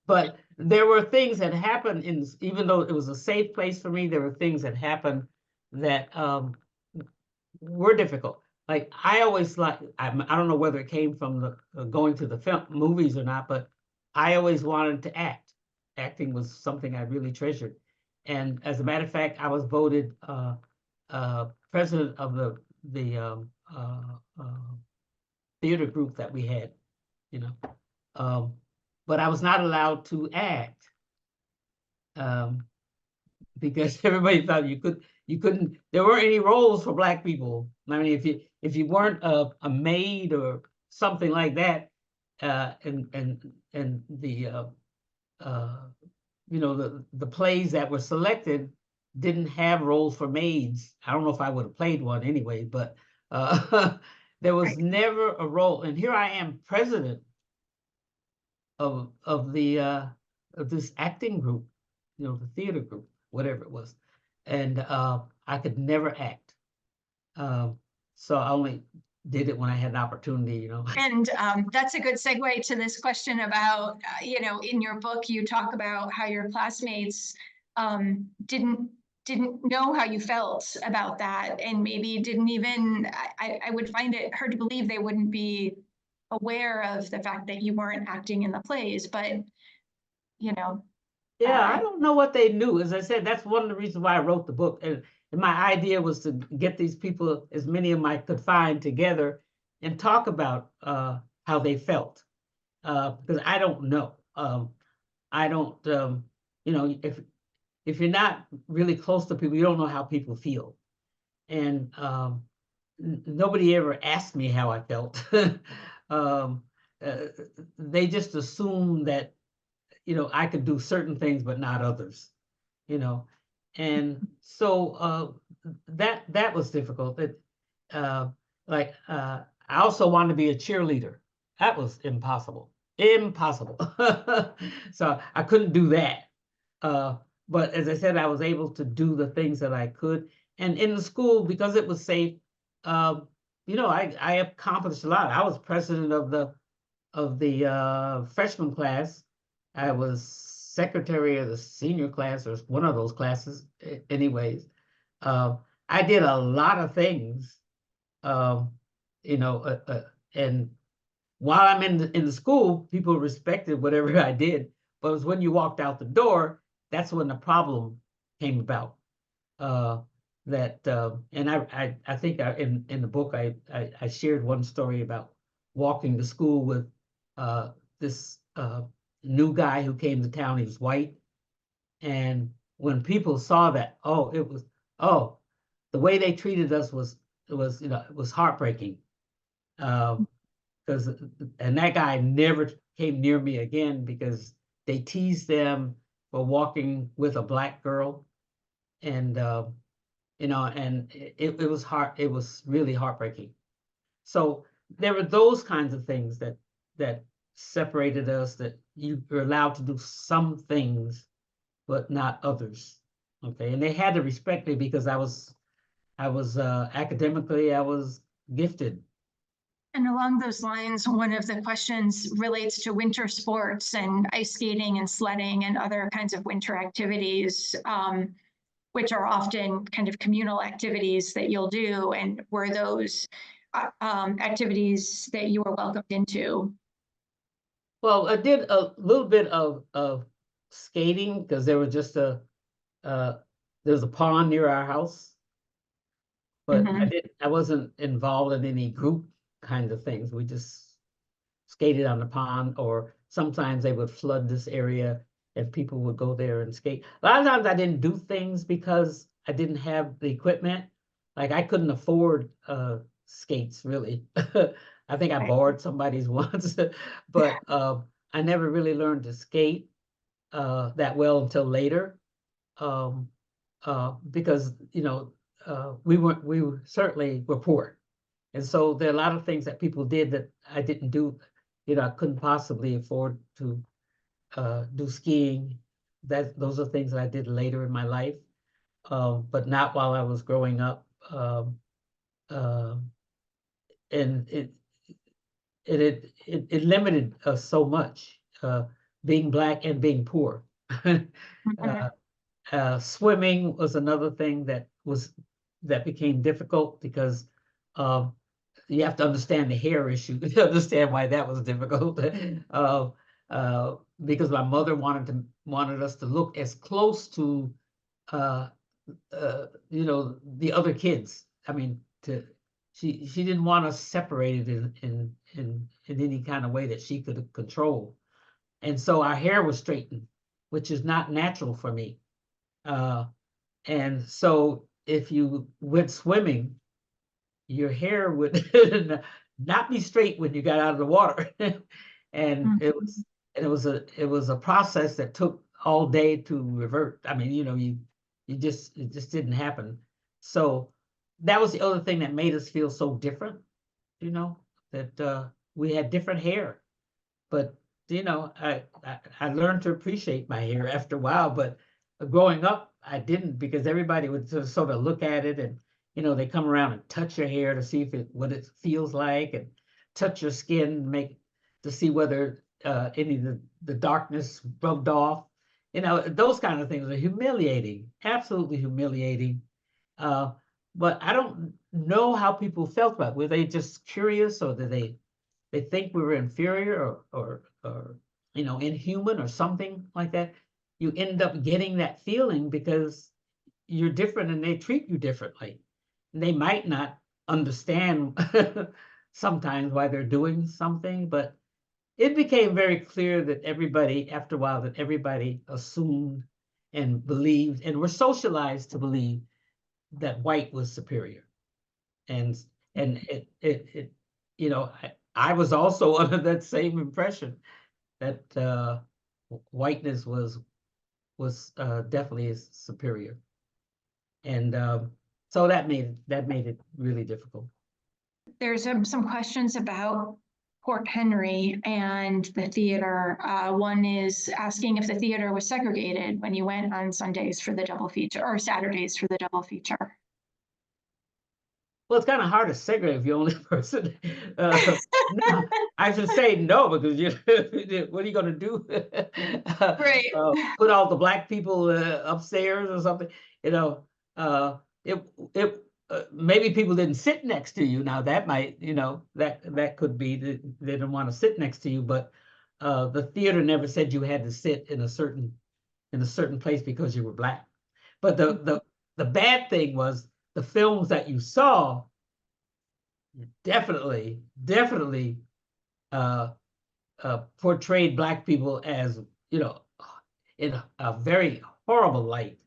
But there were things that happened even though it was a safe place for me, there were things that happened that were difficult. Like I always I don't know whether it came from the going to the movies or not, but I always wanted to act. Acting was something I really treasured. And as a matter of fact, I was voted president of the theater group that we had, but I was not allowed to act because everybody thought you couldn't. There weren't any roles for Black people. I mean, if you weren't a maid or something like that, and the the plays that were selected didn't have roles for maids. I don't know if I would have played one anyway, but there was never a role. And here I am, president of this acting group, the theater group, whatever it was, and I could never act. So I only did it when I had an opportunity, And that's a good segue to this question about, in your book, you talk about how your classmates didn't know how you felt about that, and maybe didn't even, I would find it hard to believe they wouldn't be aware of the fact that you weren't acting in the plays, but, Yeah, I don't know what they knew. As I said, that's one of the reasons why I wrote the book. And my idea was to get these people, as many of them I could find, together and talk about how they felt. Because I don't know. I don't, if you're not really close to people, you don't know how people feel. And nobody ever asked me how I felt. They just assumed that, I could do certain things, but not others, and so that was difficult. I also wanted to be a cheerleader. That was impossible. So I couldn't do that. But as I said, I was able to do the things that I could. And in the school, because it was safe, I accomplished a lot. I was president of the freshman class. I was secretary of the senior class, or one of those classes, anyways. I did a lot of things, and while I'm in the school, people respected whatever I did. But it was when you walked out the door, that's when the problem came about. And I think in the book I shared one story about walking to school with this new guy who came to town. He was white, and when people saw that, the way they treated us was heartbreaking. Because and that guy never came near me again because they teased them for walking with a Black girl, and and it was hard. It was really heartbreaking. So there were those kinds of things that separated us, that you were allowed to do some things, but not others. Okay, and they had to respect me because I was academically, I was gifted. And along those lines, one of the questions relates to winter sports and ice skating and sledding and other kinds of winter activities, which are often kind of communal activities that you'll do. And were those activities that you were welcomed into? Well, I did a little bit of skating because there was just there's a pond near our house, but Mhm. I wasn't involved in any group kind of things. We just skated on the pond, or sometimes they would flood this area and people would go there and skate. A lot of times I didn't do things because I didn't have the equipment. Like I couldn't afford skates really. I think I Right. borrowed somebody's once, but I never really learned to skate that well until later. Um, because we certainly were poor. And so there are a lot of things that people did that I didn't do. I couldn't possibly afford to do skiing. Those are things that I did later in my life, but not while I was growing up. Uh, and it limited us so much, being Black and being poor. Mhm. Swimming was another thing that became difficult because um, you have to understand the hair issue to understand why that was difficult. uh, because my mother wanted us to look as close to uh, the other kids. I mean, she didn't want us separated in any kind of way that she could control. And so our hair was straightened, which is not natural for me. Uh, and so if you went swimming, your hair would not be straight when you got out of the water. And it Mhm. was it was a process that took all day to revert. I mean, it just didn't happen. So that was the other thing that made us feel so different, that we had different hair. But I learned to appreciate my hair after a while, but growing up, I didn't, because everybody would just sort of look at it, and they come around and touch your hair to see what it feels like, and touch your skin, to see whether any of the darkness rubbed off. Those kind of things are humiliating, absolutely humiliating. Uh, but I don't know how people felt about it. Were they just curious, or did they think we were inferior, or inhuman or something like that? You end up getting that feeling because you're different and they treat you differently. And they might not understand sometimes why they're doing something, but it became very clear that after a while, that everybody assumed and believed and were socialized to believe that white was superior. And I was also under that same impression that whiteness was definitely superior. And so that made it really difficult. There's some questions about Port Henry and the theater. One is asking if the theater was segregated when you went on Sundays for the double feature, or Saturdays for the double feature. Well, it's kind of hard to segregate if you're only person. No, I should say no, because what are you going to do? Right. Put all the Black people upstairs or something? You know, uh, it maybe people didn't sit next to you. Now that might, that could be that they didn't want to sit next to you, but the theater never said you had to sit in a certain place because you were Black. But the bad thing was the films that you saw definitely uh, portrayed Black people as, in a very horrible light.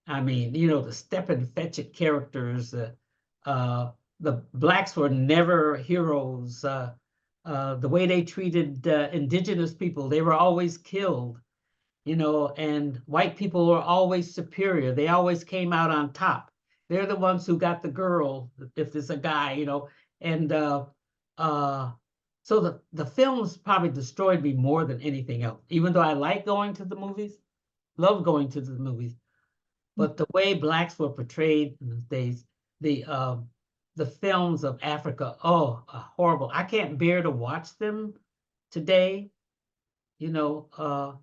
I mean, the step and fetch it characters, the Blacks were never heroes. The way they treated indigenous people, they were always killed, and white people were always superior. They always came out on top. They're the ones who got the girl, if there's a guy, and uh, so the films probably destroyed me more than anything else. Even though I like going to the movies, love going to the movies, but the way Blacks were portrayed in those days, the films of Africa, oh, horrible. I can't bear to watch them today. You know,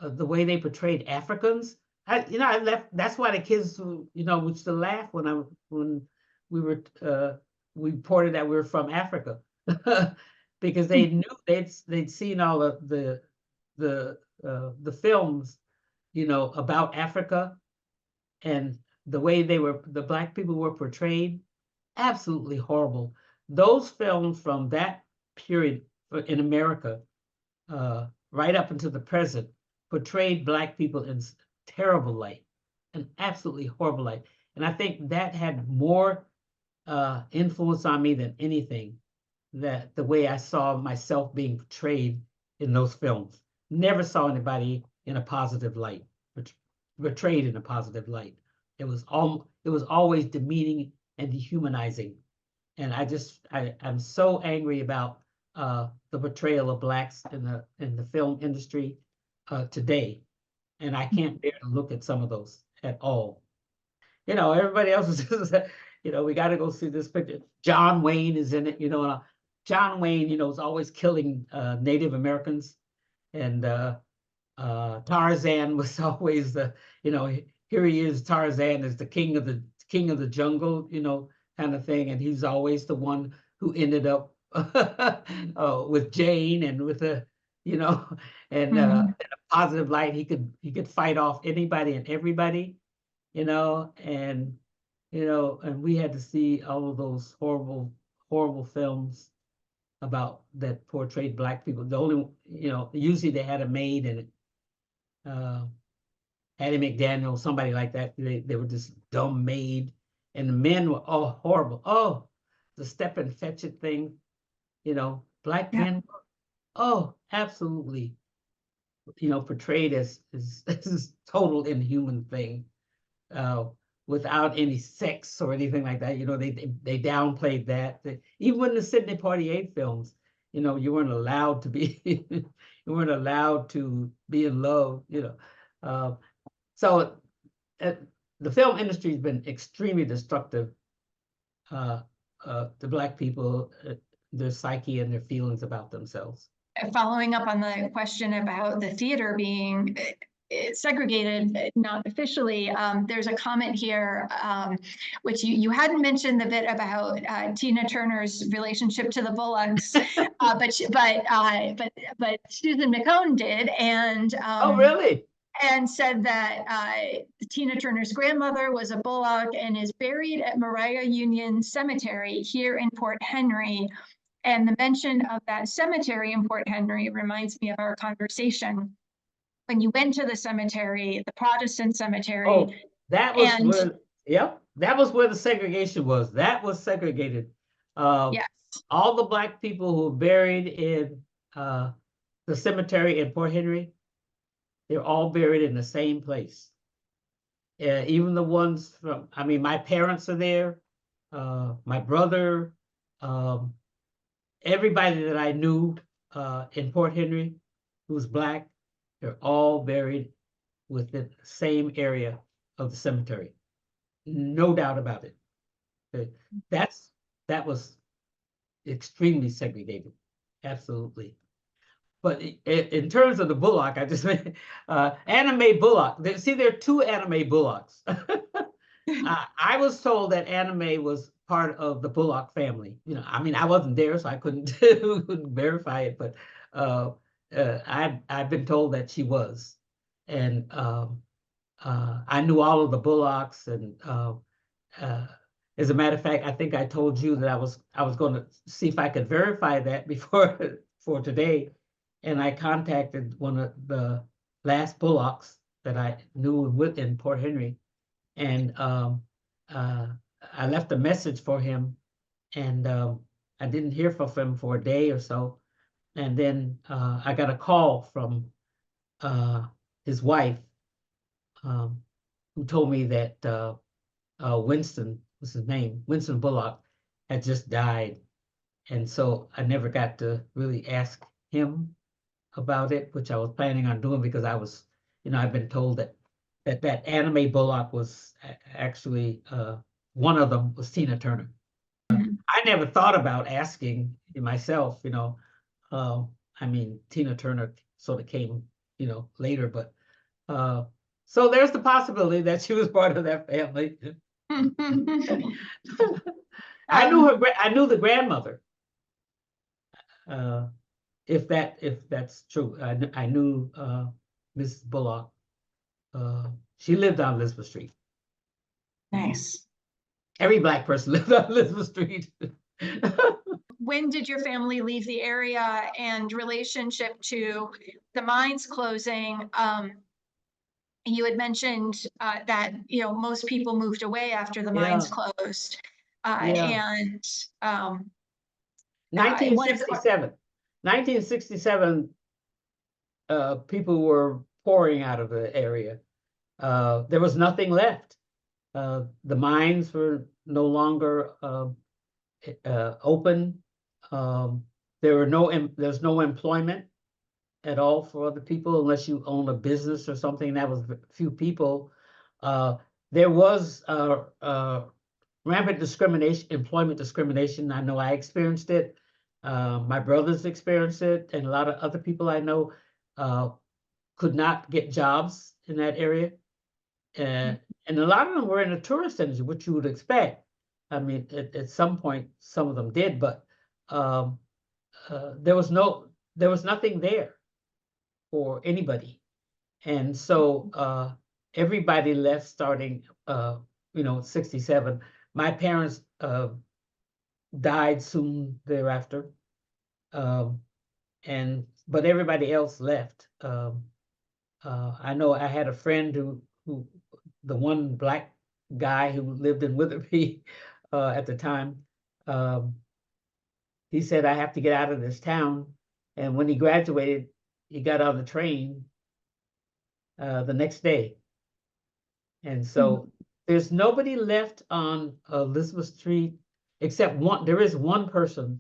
the way they portrayed Africans. I left. That's why the kids, would still laugh when we were we reported that we were from Africa because they knew they'd seen all of the films, you know, about Africa, and the way the Black people were portrayed, absolutely horrible. Those films from that period in America, right up until the present, portrayed Black people in terrible light, an absolutely horrible light. And I think that had more influence on me than anything, that the way I saw myself being portrayed in those films. Never saw anybody in a positive light, portrayed in a positive light. It was always demeaning and dehumanizing. And I'm so angry about the portrayal of Blacks in the film industry today. And I can't bear to look at some of those at all. You know, everybody else is just, you know, we got to go see this picture. John Wayne is in it, you know, and John Wayne, you know, is always killing Native Americans. And Tarzan was always the, you know, here he is, Tarzan is the king of the jungle, you know, kind of thing. And he's always the one who ended up with Jane and with the, you know, and in a positive light, he could fight off anybody and everybody, you know, and we had to see all of those horrible films about that portrayed Black people. The only, you know, usually they had a maid in it, Hattie McDaniel, somebody like that. They were this dumb maid, and the men were all horrible. Oh, the step and fetch it thing, you know, Black men, oh, absolutely, you know, portrayed as this total inhuman thing, without any sex or anything like that. You know, they downplayed that. Even in the Sidney Poitier films, you know, you weren't allowed to be you weren't allowed to be in love, you know. So the film industry has been extremely destructive to Black people, their psyche and their feelings about themselves. Following up on the question about the theater being segregated, not officially, there's a comment here, which you hadn't mentioned the bit about Tina Turner's relationship to the Bullocks, but Susan McCone did, and oh, really? And said that Tina Turner's grandmother was a Bullock and is buried at Moriah Union Cemetery here in Port Henry. And the mention of that cemetery in Port Henry reminds me of our conversation when you went to the cemetery, the Protestant cemetery. Oh, that was where, yep, that was where the segregation was. That was segregated. Yes. All the Black people who were buried in the cemetery in Port Henry, they're all buried in the same place. Even the ones from, I mean, my parents are there, my brother, everybody that I knew in Port Henry who was Black, they're all buried within the same area of the cemetery. No doubt about it. That was extremely segregated, absolutely. But in terms of the Bullock, I just meant Anime Bullock. See, there are two Anime Bullocks. I was told that Anime was part of the Bullock family. You know, I mean, I wasn't there, so I couldn't verify it, but I've been told that she was. And I knew all of the Bullocks, and as a matter of fact, I think I told you that I was going to see if I could verify that before for today, and I contacted one of the last Bullocks that I knew in Port Henry, and I left a message for him, and I didn't hear from him for a day or so, and then I got a call from his wife, who told me that Winston was his name, Winston Bullock, had just died. And so I never got to really ask him about it, which I was planning on doing, because I was, you know, I've been told that Anime Bullock was actually, one of them was Tina Turner. I never thought about asking myself, you know. I mean, Tina Turner sort of came, you know, later, but so there's the possibility that she was part of that family. I knew I knew the grandmother. If that's true, I knew Mrs. Bullock. She lived on Elizabeth Street. Nice. Every Black person lived on Elizabeth Street. When did your family leave the area, and relationship to the mines closing? You had mentioned that most people moved away after the mines closed, and 1967. 1967, people were pouring out of the area. There was nothing left. The mines were no longer open. There's no employment at all for other people unless you own a business or something. That was few people. There was rampant discrimination, employment discrimination. I know I experienced it. My brothers experienced it, and a lot of other people I know could not get jobs in that area. And a lot of them were in the tourist industry, which you would expect. I mean, at some point, some of them did, but there was nothing there for anybody. And so everybody left starting, 67. My parents died soon thereafter. But everybody else left. I know I had a friend who the one Black guy who lived in Witherbee at the time, he said, I have to get out of this town. And when he graduated, he got on the train the next day. And so there's nobody left on Elizabeth Street except one. There is one person,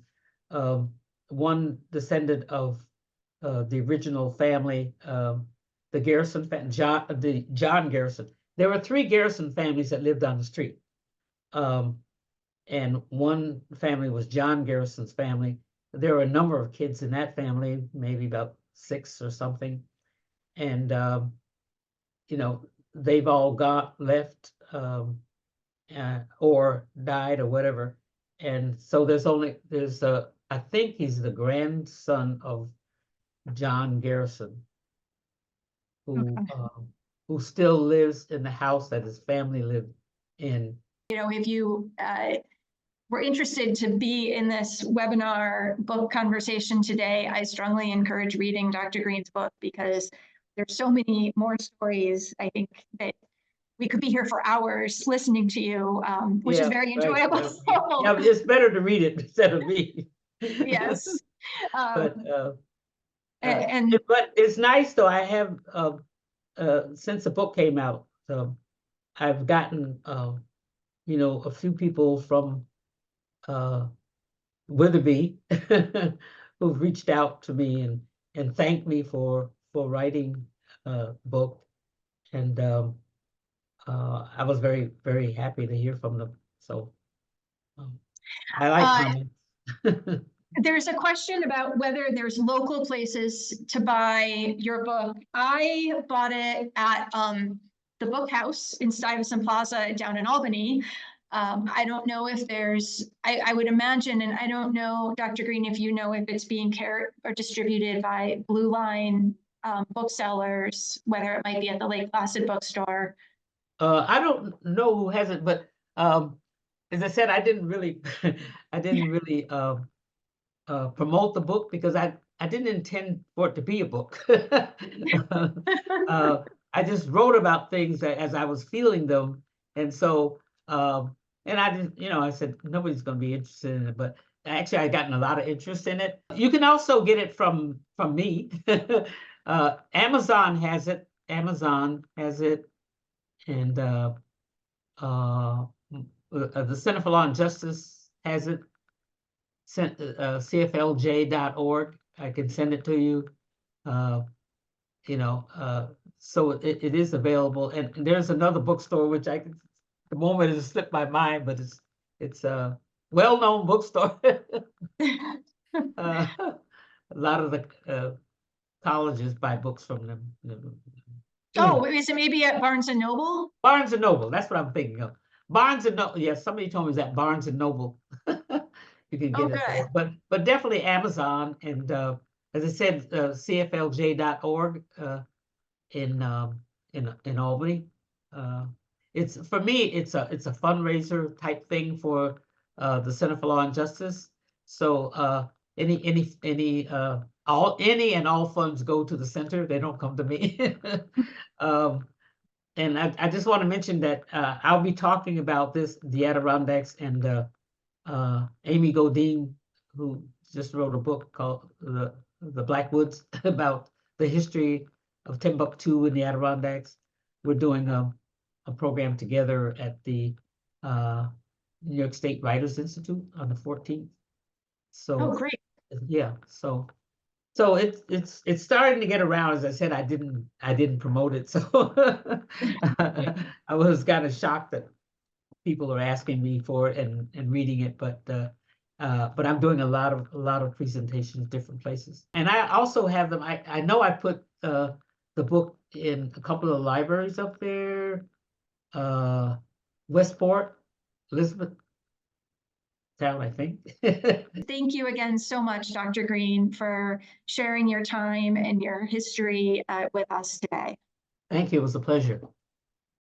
one descendant of the original family, the Garrison family, John Garrison. There were 3 Garrison families that lived on the street. And one family was John Garrison's family. There were a number of kids in that family, maybe about 6 or something. And, they've all left or died or whatever. And so I think he's the grandson of John Garrison, who still lives in the house that his family lived in. If you were interested to be in this webinar book conversation today, I strongly encourage reading Dr. Green's book, because there's so many more stories. I think that we could be here for hours listening to you, which is very enjoyable. Right. Yeah, it's better to read it instead of me. Yes. But it's nice though. I have since the book came out, I've gotten a few people from Witherbee who've reached out to me and thanked me for writing a book, and I was very, very happy to hear from them. So I like comments. There's a question about whether there's local places to buy your book. I bought it at the Book House in Stuyvesant Plaza down in Albany. I don't know if I would imagine, and I don't know, Dr. Green, if you know if it's being carried or distributed by Blue Line booksellers, whether it might be at the Lake Placid bookstore. I don't know who has it, but as I said, I didn't really promote the book because I didn't intend for it to be a book. I just wrote about things as I was feeling them, and so and I didn't, I said nobody's going to be interested in it, but actually I gotten a lot of interest in it. You can also get it from me. Amazon has it. And the Center for Law and Justice has it. CFLJ.org. I can send it to you. So it is available. And there's another bookstore which the moment has slipped my mind, but it's a well-known bookstore. A lot of the colleges buy books from them. Oh, is it maybe at Barnes and Noble? Barnes and Noble, that's what I'm thinking of. Barnes and Noble, yes, somebody told me that Barnes and Noble. you can Oh, get it good. there. But definitely Amazon, and as I said, CFLJ.org in Albany. It's, for me, it's a fundraiser type thing for the Center for Law and Justice. So any and all funds go to the center. They don't come to me. And I just want to mention that I'll be talking about the Adirondacks, and Amy Godine, who just wrote a book called The Blackwoods about the history of Timbuktu and the Adirondacks. We're doing a program together at the New York State Writers Institute on the 14th. So Oh, great. yeah, so it's starting to get around. As I said, I didn't promote it, so I was kind of shocked that people are asking me for it and reading it, but I'm doing a lot of presentations different places, and I also have them. I know I put the book in a couple of libraries up there, Westport, Elizabeth Town, I think. Thank you again so much, Dr. Green, for sharing your time and your history with us today. Thank you. It was a pleasure.